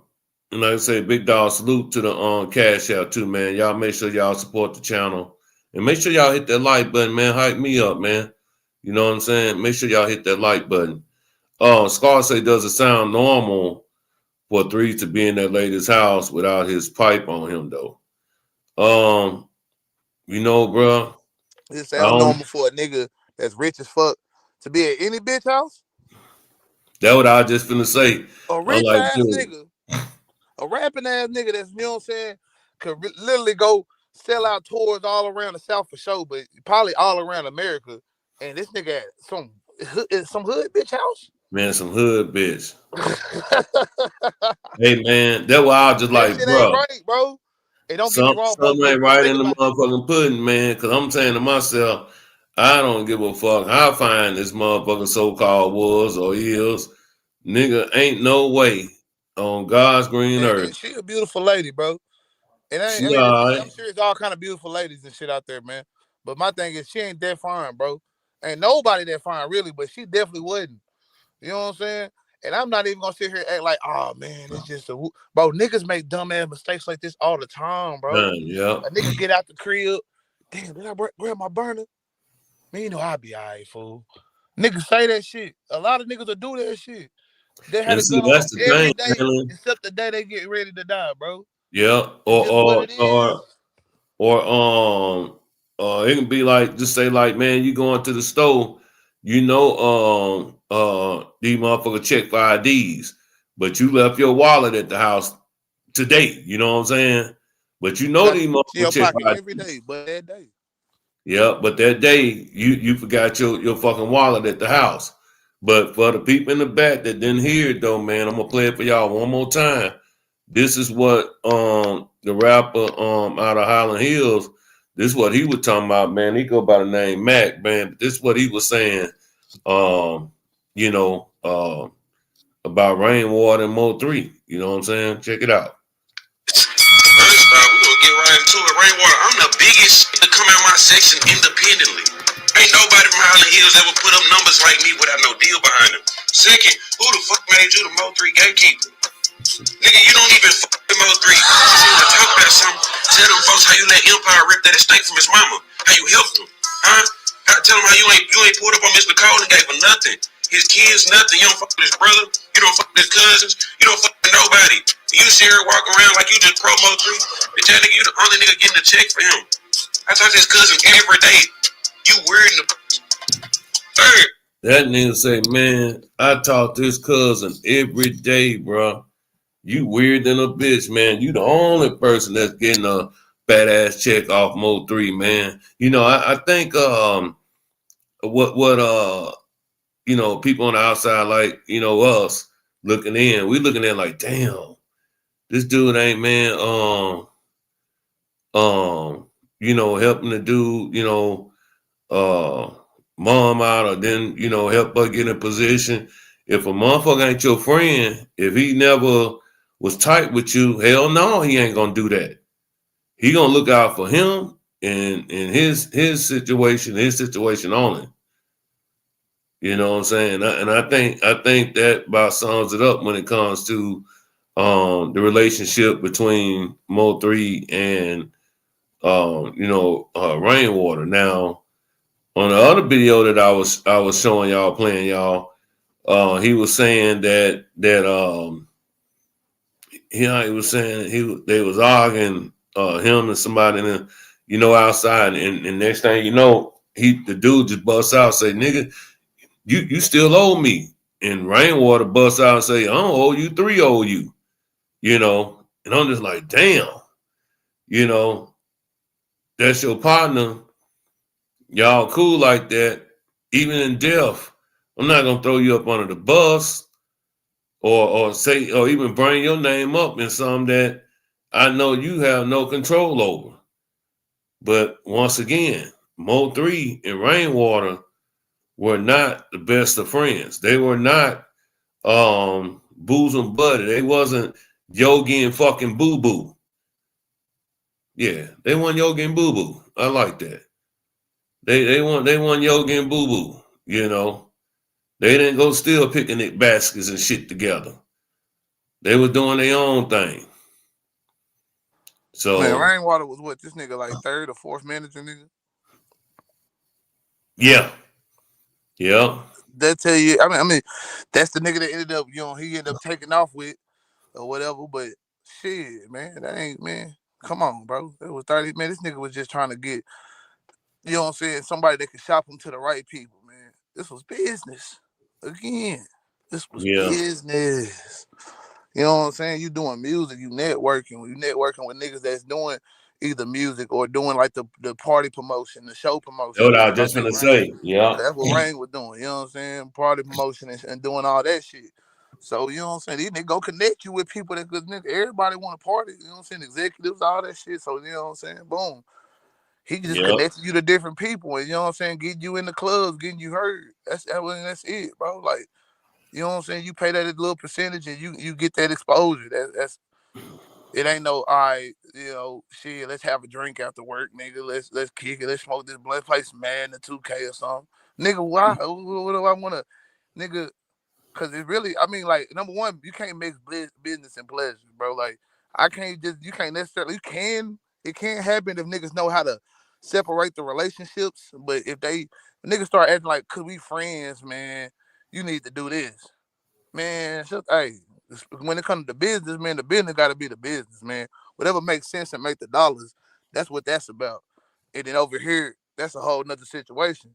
and like I say, big dog salute to the cash out too, man. Y'all make sure y'all support the channel and make sure y'all hit that like button, man. Hype me up, man. You know what I'm saying? Make sure y'all hit that like button. Scar say, does it sound normal for Three to be in that lady's house without his pipe on him though? Um, bro, It I sound don't. normal for a nigga that's rich as fuck to be at any bitch house. That what I just finna say. A I'm rich like, ass dude, nigga, a rapping ass nigga that's what I'm saying could literally go sell out tours all around the South for sure, but probably all around America. And this nigga at some hood bitch house. man, some hood bitch. that Hey, man, that why I just like, shit ain't bro. right, bro. And don't get me wrong, bro. Something ain't I'm right in thinking the about this. motherfucking pudding, man. Cause I'm saying to myself, I don't give a fuck how fine this motherfucking so-called was or is. Nigga, ain't no way on God's green And earth. she a beautiful lady, bro. And She alright. I'm sure it's all kind of beautiful ladies and shit out there, man. But my thing is, she ain't that fine, bro. Ain't nobody that fine, really, but she definitely wasn't. You know what I'm saying? And I'm not even gonna sit here and act like, oh man, it's just bro. Niggas make dumbass mistakes like this all the time, bro. Yep. A nigga get out the crib, damn, did I grab my burner? Man, you know I'll be alright, fool. Niggas say that shit. A lot of niggas will do that shit. They had And a see, gun on them that's the every thing, day, man. except the day they get ready to die, bro. Yeah. It's just what it is. Or it can be like, just say like, man, you going to the store, these motherfuckers check for IDs, but you left your wallet at the house today. You know what I'm saying? But you You know got these in your motherfuckers check pocket for every IDs. day, but that day. Yeah, but that day you forgot your fucking wallet at the house. But for the people in the back that didn't hear it though, man, I'm gonna play it for y'all one more time. This is what the rapper out of Highland Hills, this is what he was talking about, man. He go by the name Mac, man. But this is what he was saying. Um, you know, about Rainwater and Mo 3. You know what I'm saying? Check it out. First off, we gonna get right into it. Rainwater, I'm the biggest to come out my section independently. Ain't nobody from Highland Hills ever put up numbers like me without no deal behind them. Second, who the fuck made you the Mo 3 gatekeeper? Nigga, you don't even fuck with Mo 3. You wanna talk about something? Tell them folks how you let Empire rip that estate from his mama. How you helped him. Huh? Tell him how you ain't pulled up on Mr. Cole and gave him nothing. His kids, nothing. You don't fuck with his brother. You don't fuck with his cousins. You don't fuck with nobody. You see her walk around like you just pro Mo 3. Bitch, that nigga, you the only nigga getting a check for him. I talk to his cousin every day. You weird in the third. That nigga say, man, I talk to his cousin every day, bro. You weird than a bitch, man. You the only person that's getting a badass check off Mo 3, man. You know, I think what you know, people on the outside, like, you know, us looking in, we looking in like, damn, this dude ain't, man, you know, helping the dude, you know, mom out, or then, you know, help her get in position. If a motherfucker ain't your friend, if he never was tight with you, hell no, he ain't gonna do that. He gonna look out for him and his situation only. You know what I'm saying? And I think that about sums it up when it comes to the relationship between Mo 3 and you know, Rainwater. Now, on the other video that I was showing y'all, playing y'all, he was saying that he was saying they was arguing, him and somebody in the, you know, outside, and next thing you know, the dude just busts out, say, nigga, you still owe me. And Rainwater busts out and say, I don't owe you, 3 owe you. You know, and I'm just like, damn, you know, that's your partner. Y'all cool like that. Even in death, I'm not gonna throw you up under the bus or say, or even bring your name up in something that I know you have no control over. But once again, Mo 3 and Rainwater were not the best of friends. They were not bosom buddy. They wasn't Yogi and fucking Boo Boo. Yeah, they want Yogi and Boo Boo. I like that. They want Yogi and Boo Boo. You know, they didn't go steal picnic baskets and shit together. They were doing their own thing. So man, Rainwater was what, this nigga like third or fourth manager, nigga. yeah. That tell you. I mean, that's the nigga that ended up, you know, he ended up taking off with or whatever. But shit, man, that ain't, man. Come on, bro. It was 30. Man, this nigga was just trying to get, you know what I'm saying, somebody that could shop him to the right people, man. This was business. Again, this was Yeah. business. You know what I'm saying? You doing music, you networking. You networking with niggas that's doing either music or doing like the party promotion, the show promotion. That's what I was That's just what gonna Rain. say. Yeah. That's what Rain was doing. You know what I'm saying? Party promotion and doing all that shit. So you know what I'm saying? These niggas go connect you with people that, cause nigga, everybody want to party. You know what I'm saying? Executives, all that shit. So you know what I'm saying? Boom. He just Yeah. connected you to different people, and you know what I'm saying? Getting you in the clubs, getting you heard. That's it, bro. Like, you know what I'm saying? You pay that little percentage, and you get that exposure. That's it. Ain't no, all right, you know, shit. Let's have a drink after work, nigga. Let's kick it. Let's smoke this blunt. Play some Madden, 2K or something, nigga. Why? What do I want to, nigga? Cause it really, I mean, like, number one, you can't mix business and pleasure, bro. Like, you can't necessarily, it can't happen if niggas know how to separate the relationships. But if niggas start acting like, cause we friends, man, you need to do this, man. Hey, when it comes to business, man, the business got to be the business, man. Whatever makes sense and make the dollars, that's what that's about. And then over here, that's a whole nother situation.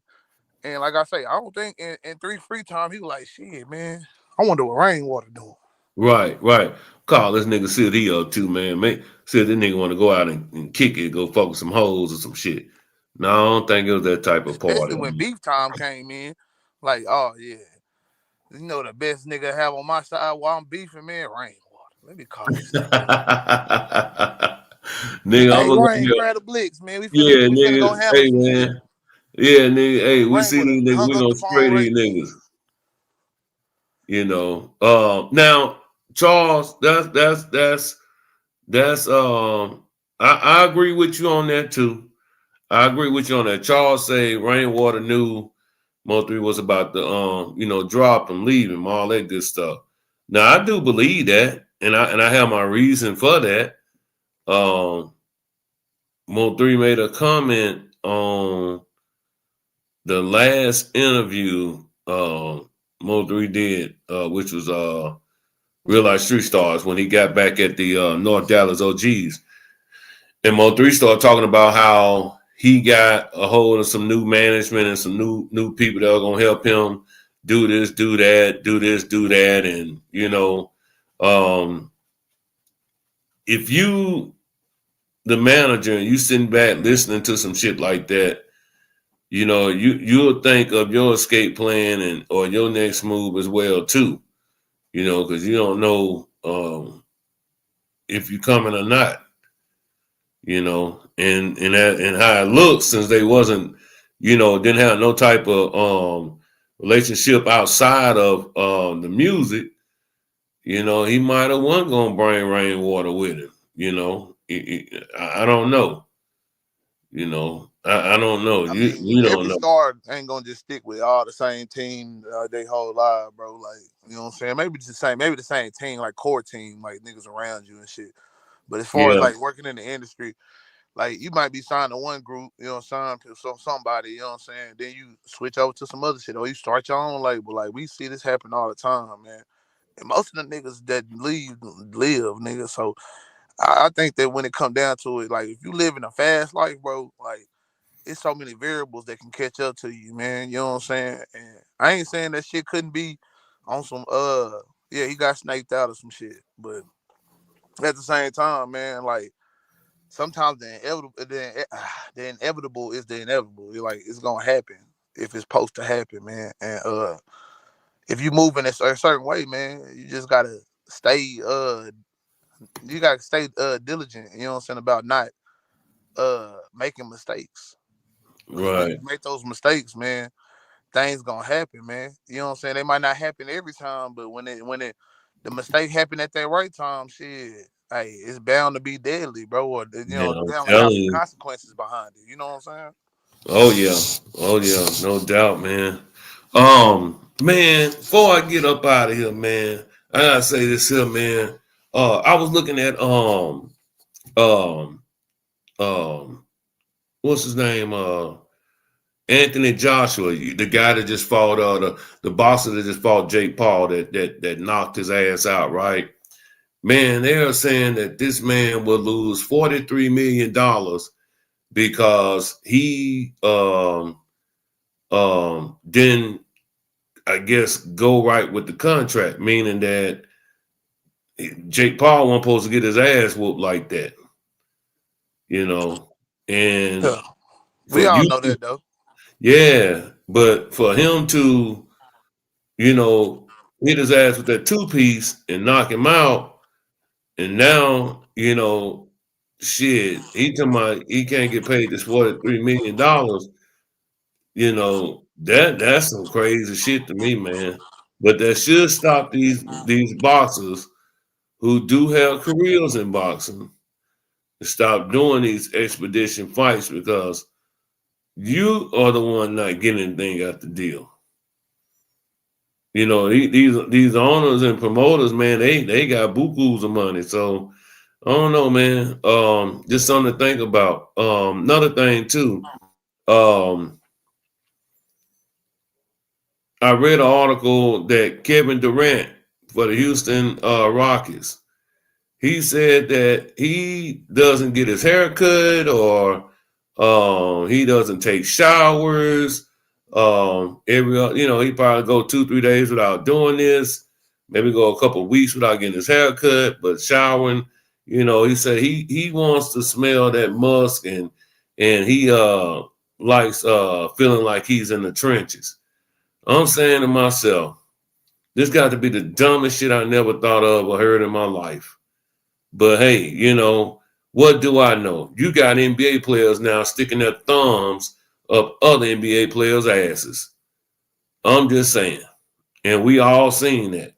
And like I say, I don't think in 3 free time he was like, shit, man. I wonder what Rainwater doing. Right. Call this nigga, see what he up to, man. See if this nigga want to go out and kick it, go fuck with some hoes or some shit. No, I don't think it was that type of Especially party. when beef time came in. Like, oh yeah. You know the best nigga I have on my side while I'm beefing, man, Rainwater. Let me call this nigga. Nigga, I'm Hey, gonna go Rain, here. grab the blicks, man. Yeah, We finna go nigga. handle Hey, some shit. man. Yeah, nigga. Hey, we Rain see would have these niggas. We hung up gonna the phone spray right these then. niggas. Now Charles, that's I agree with you on that too. I agree with you on that. Charles say Rainwater knew Mo3 was about to drop him, leave him, all that good stuff. Now I do believe that, and I have my reason for that. Mo3 made a comment on the last interview Mo3 did, which was Real Life Street Stars, when he got back at the North Dallas OGs. And Mo3 started talking about how he got a hold of some new management and some new people that are gonna help him do this, do that, do this, do that. And if you the manager and you sitting back listening to some shit like that, you'll think of your escape plan and or your next move as well too. Because you don't know if you're coming or not. And how it looks, since they wasn't, didn't have no type of relationship outside of the music. He might have one gonna bring Rainwater with him. I don't know. I don't know. I You mean, don't every know. star ain't gonna just stick with all the same team they whole life, bro. Like, you know what I'm saying? Maybe the same team, like core team, like niggas around you and shit. But as far as Yeah, like working in the industry, like you might be signed to one group, signed to somebody, you know what I'm saying? Then you switch over to some other shit, or you start your own label. Like we see this happen all the time, man. And most of the niggas that live, niggas. So I think that when it come down to it, like if you live in a fast life, bro, like it's so many variables that can catch up to you, man. You know what I'm saying? And I ain't saying that shit couldn't be on some yeah, he got snaked out or some shit. But at the same time, man, like sometimes the inevitable is the inevitable. Like it's gonna happen if it's supposed to happen, man. And if you move in a certain way, man, stay you gotta stay diligent, you know what I'm saying, about not making mistakes. Because when right. you make those mistakes, man, things gonna happen, man. You know what I'm saying? They might not happen every time, but when the mistake happen at that right time, shit, hey, it's bound to be deadly, bro. Or Yeah, I'm bound to have telling some you. consequences behind it. You know what I'm saying? Oh yeah. Oh yeah. No doubt, man. Man, before I get up out of here, man, I gotta say this here, man. I was looking at um um what's his name? Anthony Joshua, the guy that just fought the boxer that just fought Jake Paul that knocked his ass out, right? Man, they are saying that this man will lose $43 million because he didn't, I guess, go right with the contract, meaning that Jake Paul wasn't supposed to get his ass whooped like that, you know. And Yeah. We for all you, know that though. yeah, but for him to, hit his ass with that two piece and knock him out, and now, shit, he talking about he can't get paid this $43 million. That's some crazy shit to me, man. But that should stop these boxers who do have careers in boxing to stop doing these expedition fights, because you are the one not getting anything out the deal. These owners and promoters, man, they got bukus of money. So I don't know, man. Just something to think about. Another thing too. Um, I read an article that Kevin Durant for the Houston Rockets, he said that he doesn't get his hair cut, or he doesn't take showers. He probably go 2-3 days without doing this, maybe go a couple of weeks without getting his hair cut, but showering. He said he wants to smell that musk, and he likes feeling like he's in the trenches. I'm saying to myself, this got to be the dumbest shit I never thought of or heard in my life. But hey, what do I know? You got NBA players now sticking their thumbs up other NBA players' asses. I'm just saying. And we all seen that.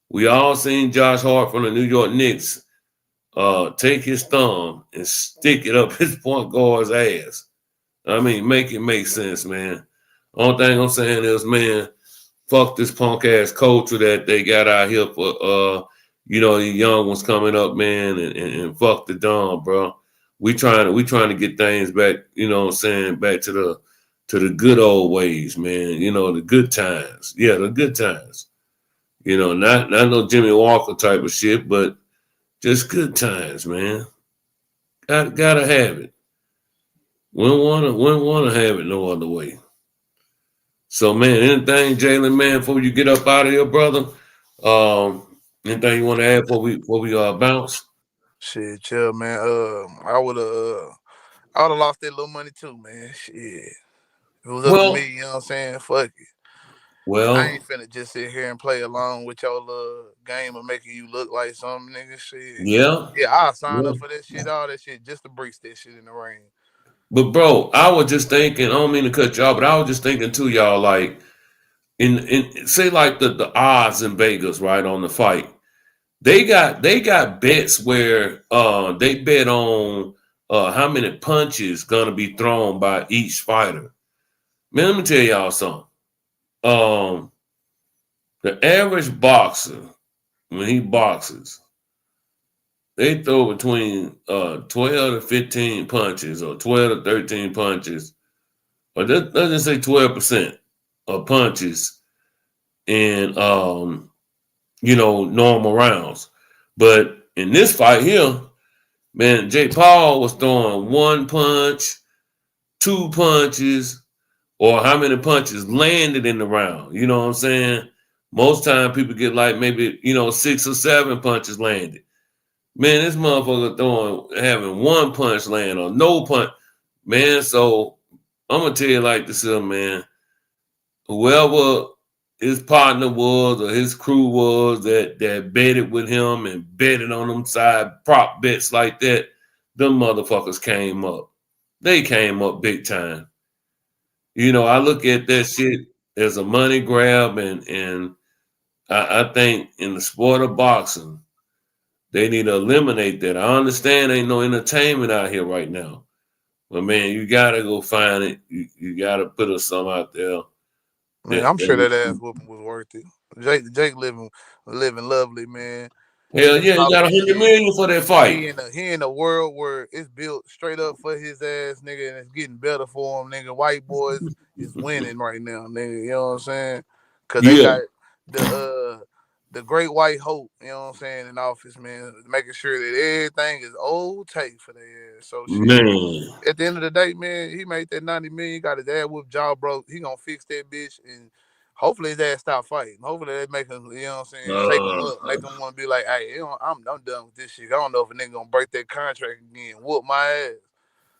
We all seen Josh Hart from the New York Knicks take his thumb and stick it up his point guard's ass. I mean, make it make sense, man. Only thing I'm saying is, man, fuck this punk ass culture that they got out here for the young ones coming up, man, and fuck the dumb, bro. We trying to get things back, you know what I'm saying, back to the good old ways, man. You know, the good times. Yeah, the good times. You know, not no Jimmy Walker type of shit, but just good times, man. Gotta have it. Wouldn't wanna have it no other way. So, man, anything, Jalen, man, before you get up out of here, brother? Anything you want to add before we bounce? Shit, chill, man. I would have lost that little money too, man. Shit. If it was up to Well, me, you know what I'm saying? Fuck it. I well, ain't finna just sit here and play along with your little game of making you look like something, nigga. Shit. yeah, Yeah, I'll sign yeah. up for that shit, all that shit, just to breach that shit in the ring. But bro, I was just thinking. I don't mean to cut y'all, but I was just thinking too, y'all. Like in say like the odds in Vegas, right, on the fight. They got bets where they bet on how many punches gonna be thrown by each fighter. Man, let me tell y'all something. The average boxer, when he boxes, they throw between 12 to 15 punches or 12 to 13 punches, or let's just say 12% of punches in normal rounds. But in this fight here, man, Jake Paul was throwing one punch, two punches, or how many punches landed in the round. You know what I'm saying? Most time people get like maybe, 6 or 7 punches landed. Man, this motherfucker having one punch land or no punch. Man, so I'm gonna tell you like this here, man. Whoever his partner was or his crew was that betted with him and betted on them side prop bets like that, them motherfuckers came up. They came up big time. You know, I look at that shit as a money grab, and I think in the sport of boxing, they need to eliminate that. I understand ain't no entertainment out here right now, but man, you gotta go find it. You gotta put us some out there. Man, I'm sure that ass whooping was worth it. Jake living lovely, man. Hell Just yeah, you got talking 100 shit. million for that fight. He in a world where it's built straight up for his ass, nigga, and it's getting better for him, nigga. White boys is winning right now, nigga. You know what I'm saying? Cause they Yeah, got the great white hope, you know what I'm saying, in office, man, making sure that everything is old tape for their ass. So shit. man. At the end of the day, man, he made that 90 million, got his ass whooped, jaw broke. He gonna fix that bitch and hopefully his ass stop fighting. Hopefully they make him, you know what I'm saying, shake him up, make him want to be like, hey, I'm done with this shit. I don't know if a nigga gonna break that contract again, whoop my ass.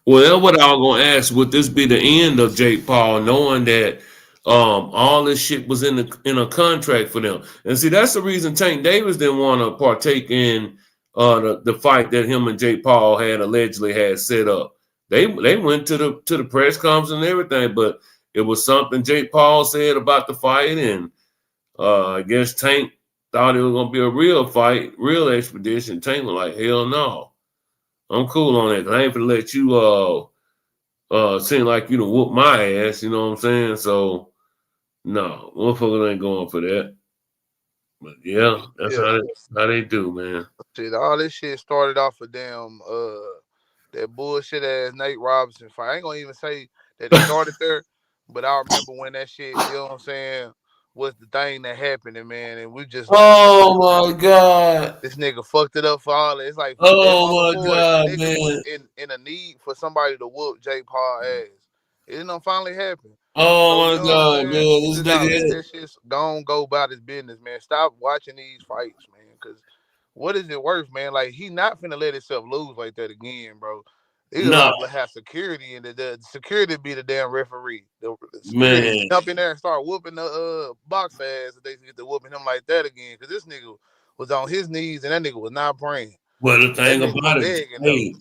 Well, that's So what I was gonna ask. Would this be the end of Jake Paul, knowing that all this shit was in a contract for them? And see, that's the reason Tank Davis didn't want to partake in the fight that him and Jake Paul had allegedly had set up. They went to the press conference and everything, but it was something Jake Paul said about the fight, and I guess Tank thought it was gonna be a real fight, real expedition. Tank was like, hell no, I'm cool on that. I ain't gonna let you seem like you done whoop my ass, you know what I'm saying? So no, motherfuckers ain't going for that. But yeah, that's yeah, how they do, man. shit, all this shit started off a damn that bullshit ass Nate Robinson fight. I ain't gonna even say that it started there, but I remember when that shit, you know what I'm saying, was the thing that happened, and man, and we just like, Oh my god. this nigga fucked it up for all that. It's like Oh on the my board, god, niggas was man. in a need for somebody to whoop Jake Paul ass. It didn't finally happen. So Oh you my know what I'm god, saying? man. This Just now let nigga. that shit go about his business, man. Stop watching these fights, man. Cause what is it worth, man? Like he not finna let himself lose like that again, bro. He No, gonna have security and the security be the damn referee. The security man. jump in there and start whooping the box ass if they get to whooping him like that again. Cause this nigga was on his knees and that nigga was not praying. Well, the That thing nigga was about it, begging though. hey,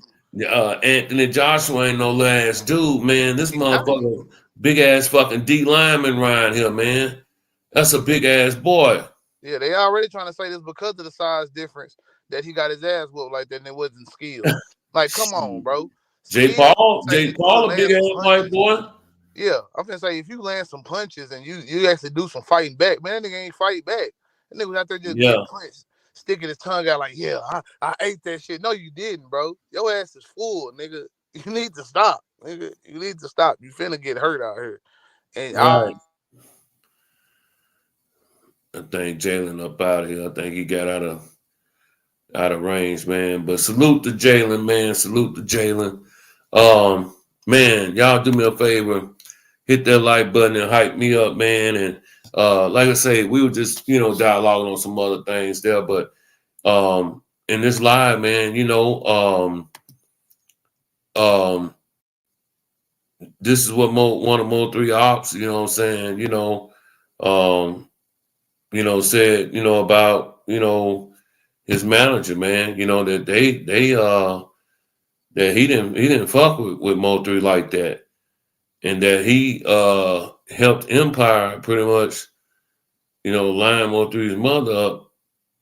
Anthony Joshua ain't no last dude, man. This He not. motherfucker, big ass fucking D lineman around here, man. That's a big ass boy. Yeah, they already trying to say this because of the size difference that he got his ass whooped like that, and it wasn't skill. Like, come on, bro. Skill, say Jay if you could Paul, a big land ass some white punches. boy. Yeah, I'm gonna say if you land some punches and you actually do some fighting back, man, that nigga ain't fight back. That nigga was out there just Yeah, getting punched, sticking his tongue out like, yeah, I ate that shit. No, you didn't, bro. Your ass is full, nigga. You need to stop, nigga. You need to stop. You finna get hurt out here. And right. I think Jalen up out of here. I think he got out of range, man. But salute to Jalen, man. Salute to Jalen. Man, y'all do me a favor. Hit that like button and hype me up, man. And like I say, we were just, dialoguing on some other things there. But in this live, man, this is what one of Mo3 Opps, you know what I'm saying, said, about, his manager, man, that that he didn't fuck with Mo3 like that. And that he helped Empire pretty much, line Mo3's mother up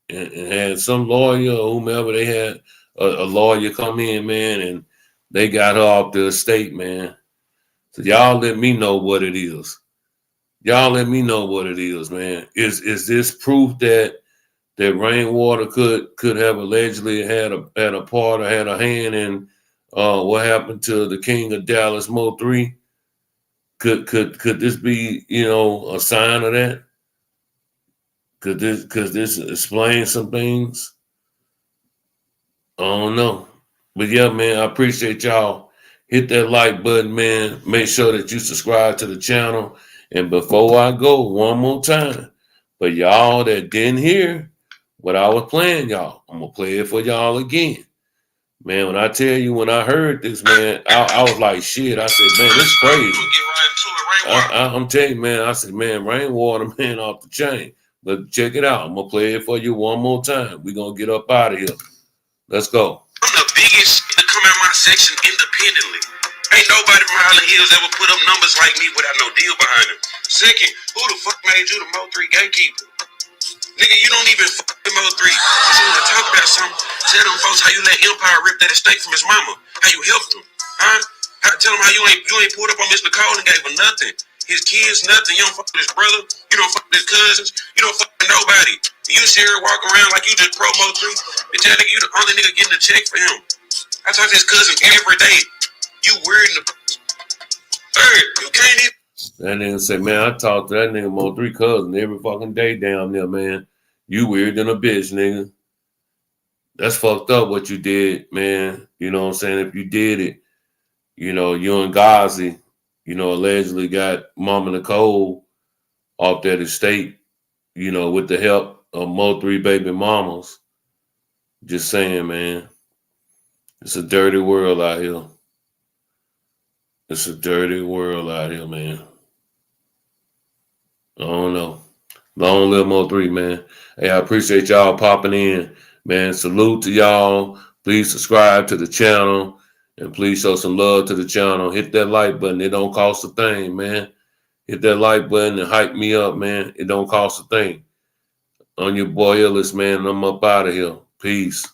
and had some lawyer or whomever they had a lawyer come in, man, and they got her off the estate, man. So y'all let me know what it is. Y'all let me know what it is, man. Is this proof that Rainwater could have allegedly had a part or had a hand in what happened to the King of Dallas Mo3? Could this be, a sign of that? Could this explain some things? I don't know. But yeah, man, I appreciate y'all. Hit that like button, man. Make sure that you subscribe to the channel. And before I go, one more time, for y'all that didn't hear what I was playing, y'all, I'm gonna play it for y'all again. Man, when I tell you, when I heard this, man, I was like, shit. I said, man, this is crazy. I'm telling you, man, I said, man, Rainwater, man, off the chain. But check it out. I'm gonna play it for you one more time. We're gonna get up out of here. Let's go. I'm the biggest to come out my section independently. Ain't nobody from Highland Hills ever put up numbers like me without no deal behind them. Second, who the fuck made you the Mo3 gatekeeper? Nigga, you don't even fuck the Mo3. If you wanna talk about something, tell them folks how you let Empire rip that estate from his mama. How you helped him. Huh? Tell them how you ain't pulled up on Mr. Cole and gave him nothing. His kids, nothing. You don't fuck with his brother. You don't fuck with his cousins. You don't fuck with nobody. You sit here walk around like you just pro Mo3. Bitch, that nigga, you the only nigga getting a check for him. I talk to his cousin every day. You weird in the third. You can't even. That nigga say, man, I talk to that nigga Mo3 cousin every fucking day down there, man. You weird than a bitch, nigga. That's fucked up what you did, man. You know what I'm saying? If you did it, you and Ghazi, allegedly got Mama Nicole off that estate, with the help of Mo3 baby mamas. Just saying, man. It's a dirty world out here. It's a dirty world out here, man. I don't know. Long live Mo3, man. Hey, I appreciate y'all popping in, man. Salute to y'all. Please subscribe to the channel and please show some love to the channel. Hit that like button. It don't cost a thing, man. Hit that like button and hype me up, man. It don't cost a thing. On your boy Illis, man. I'm up out of here. Peace.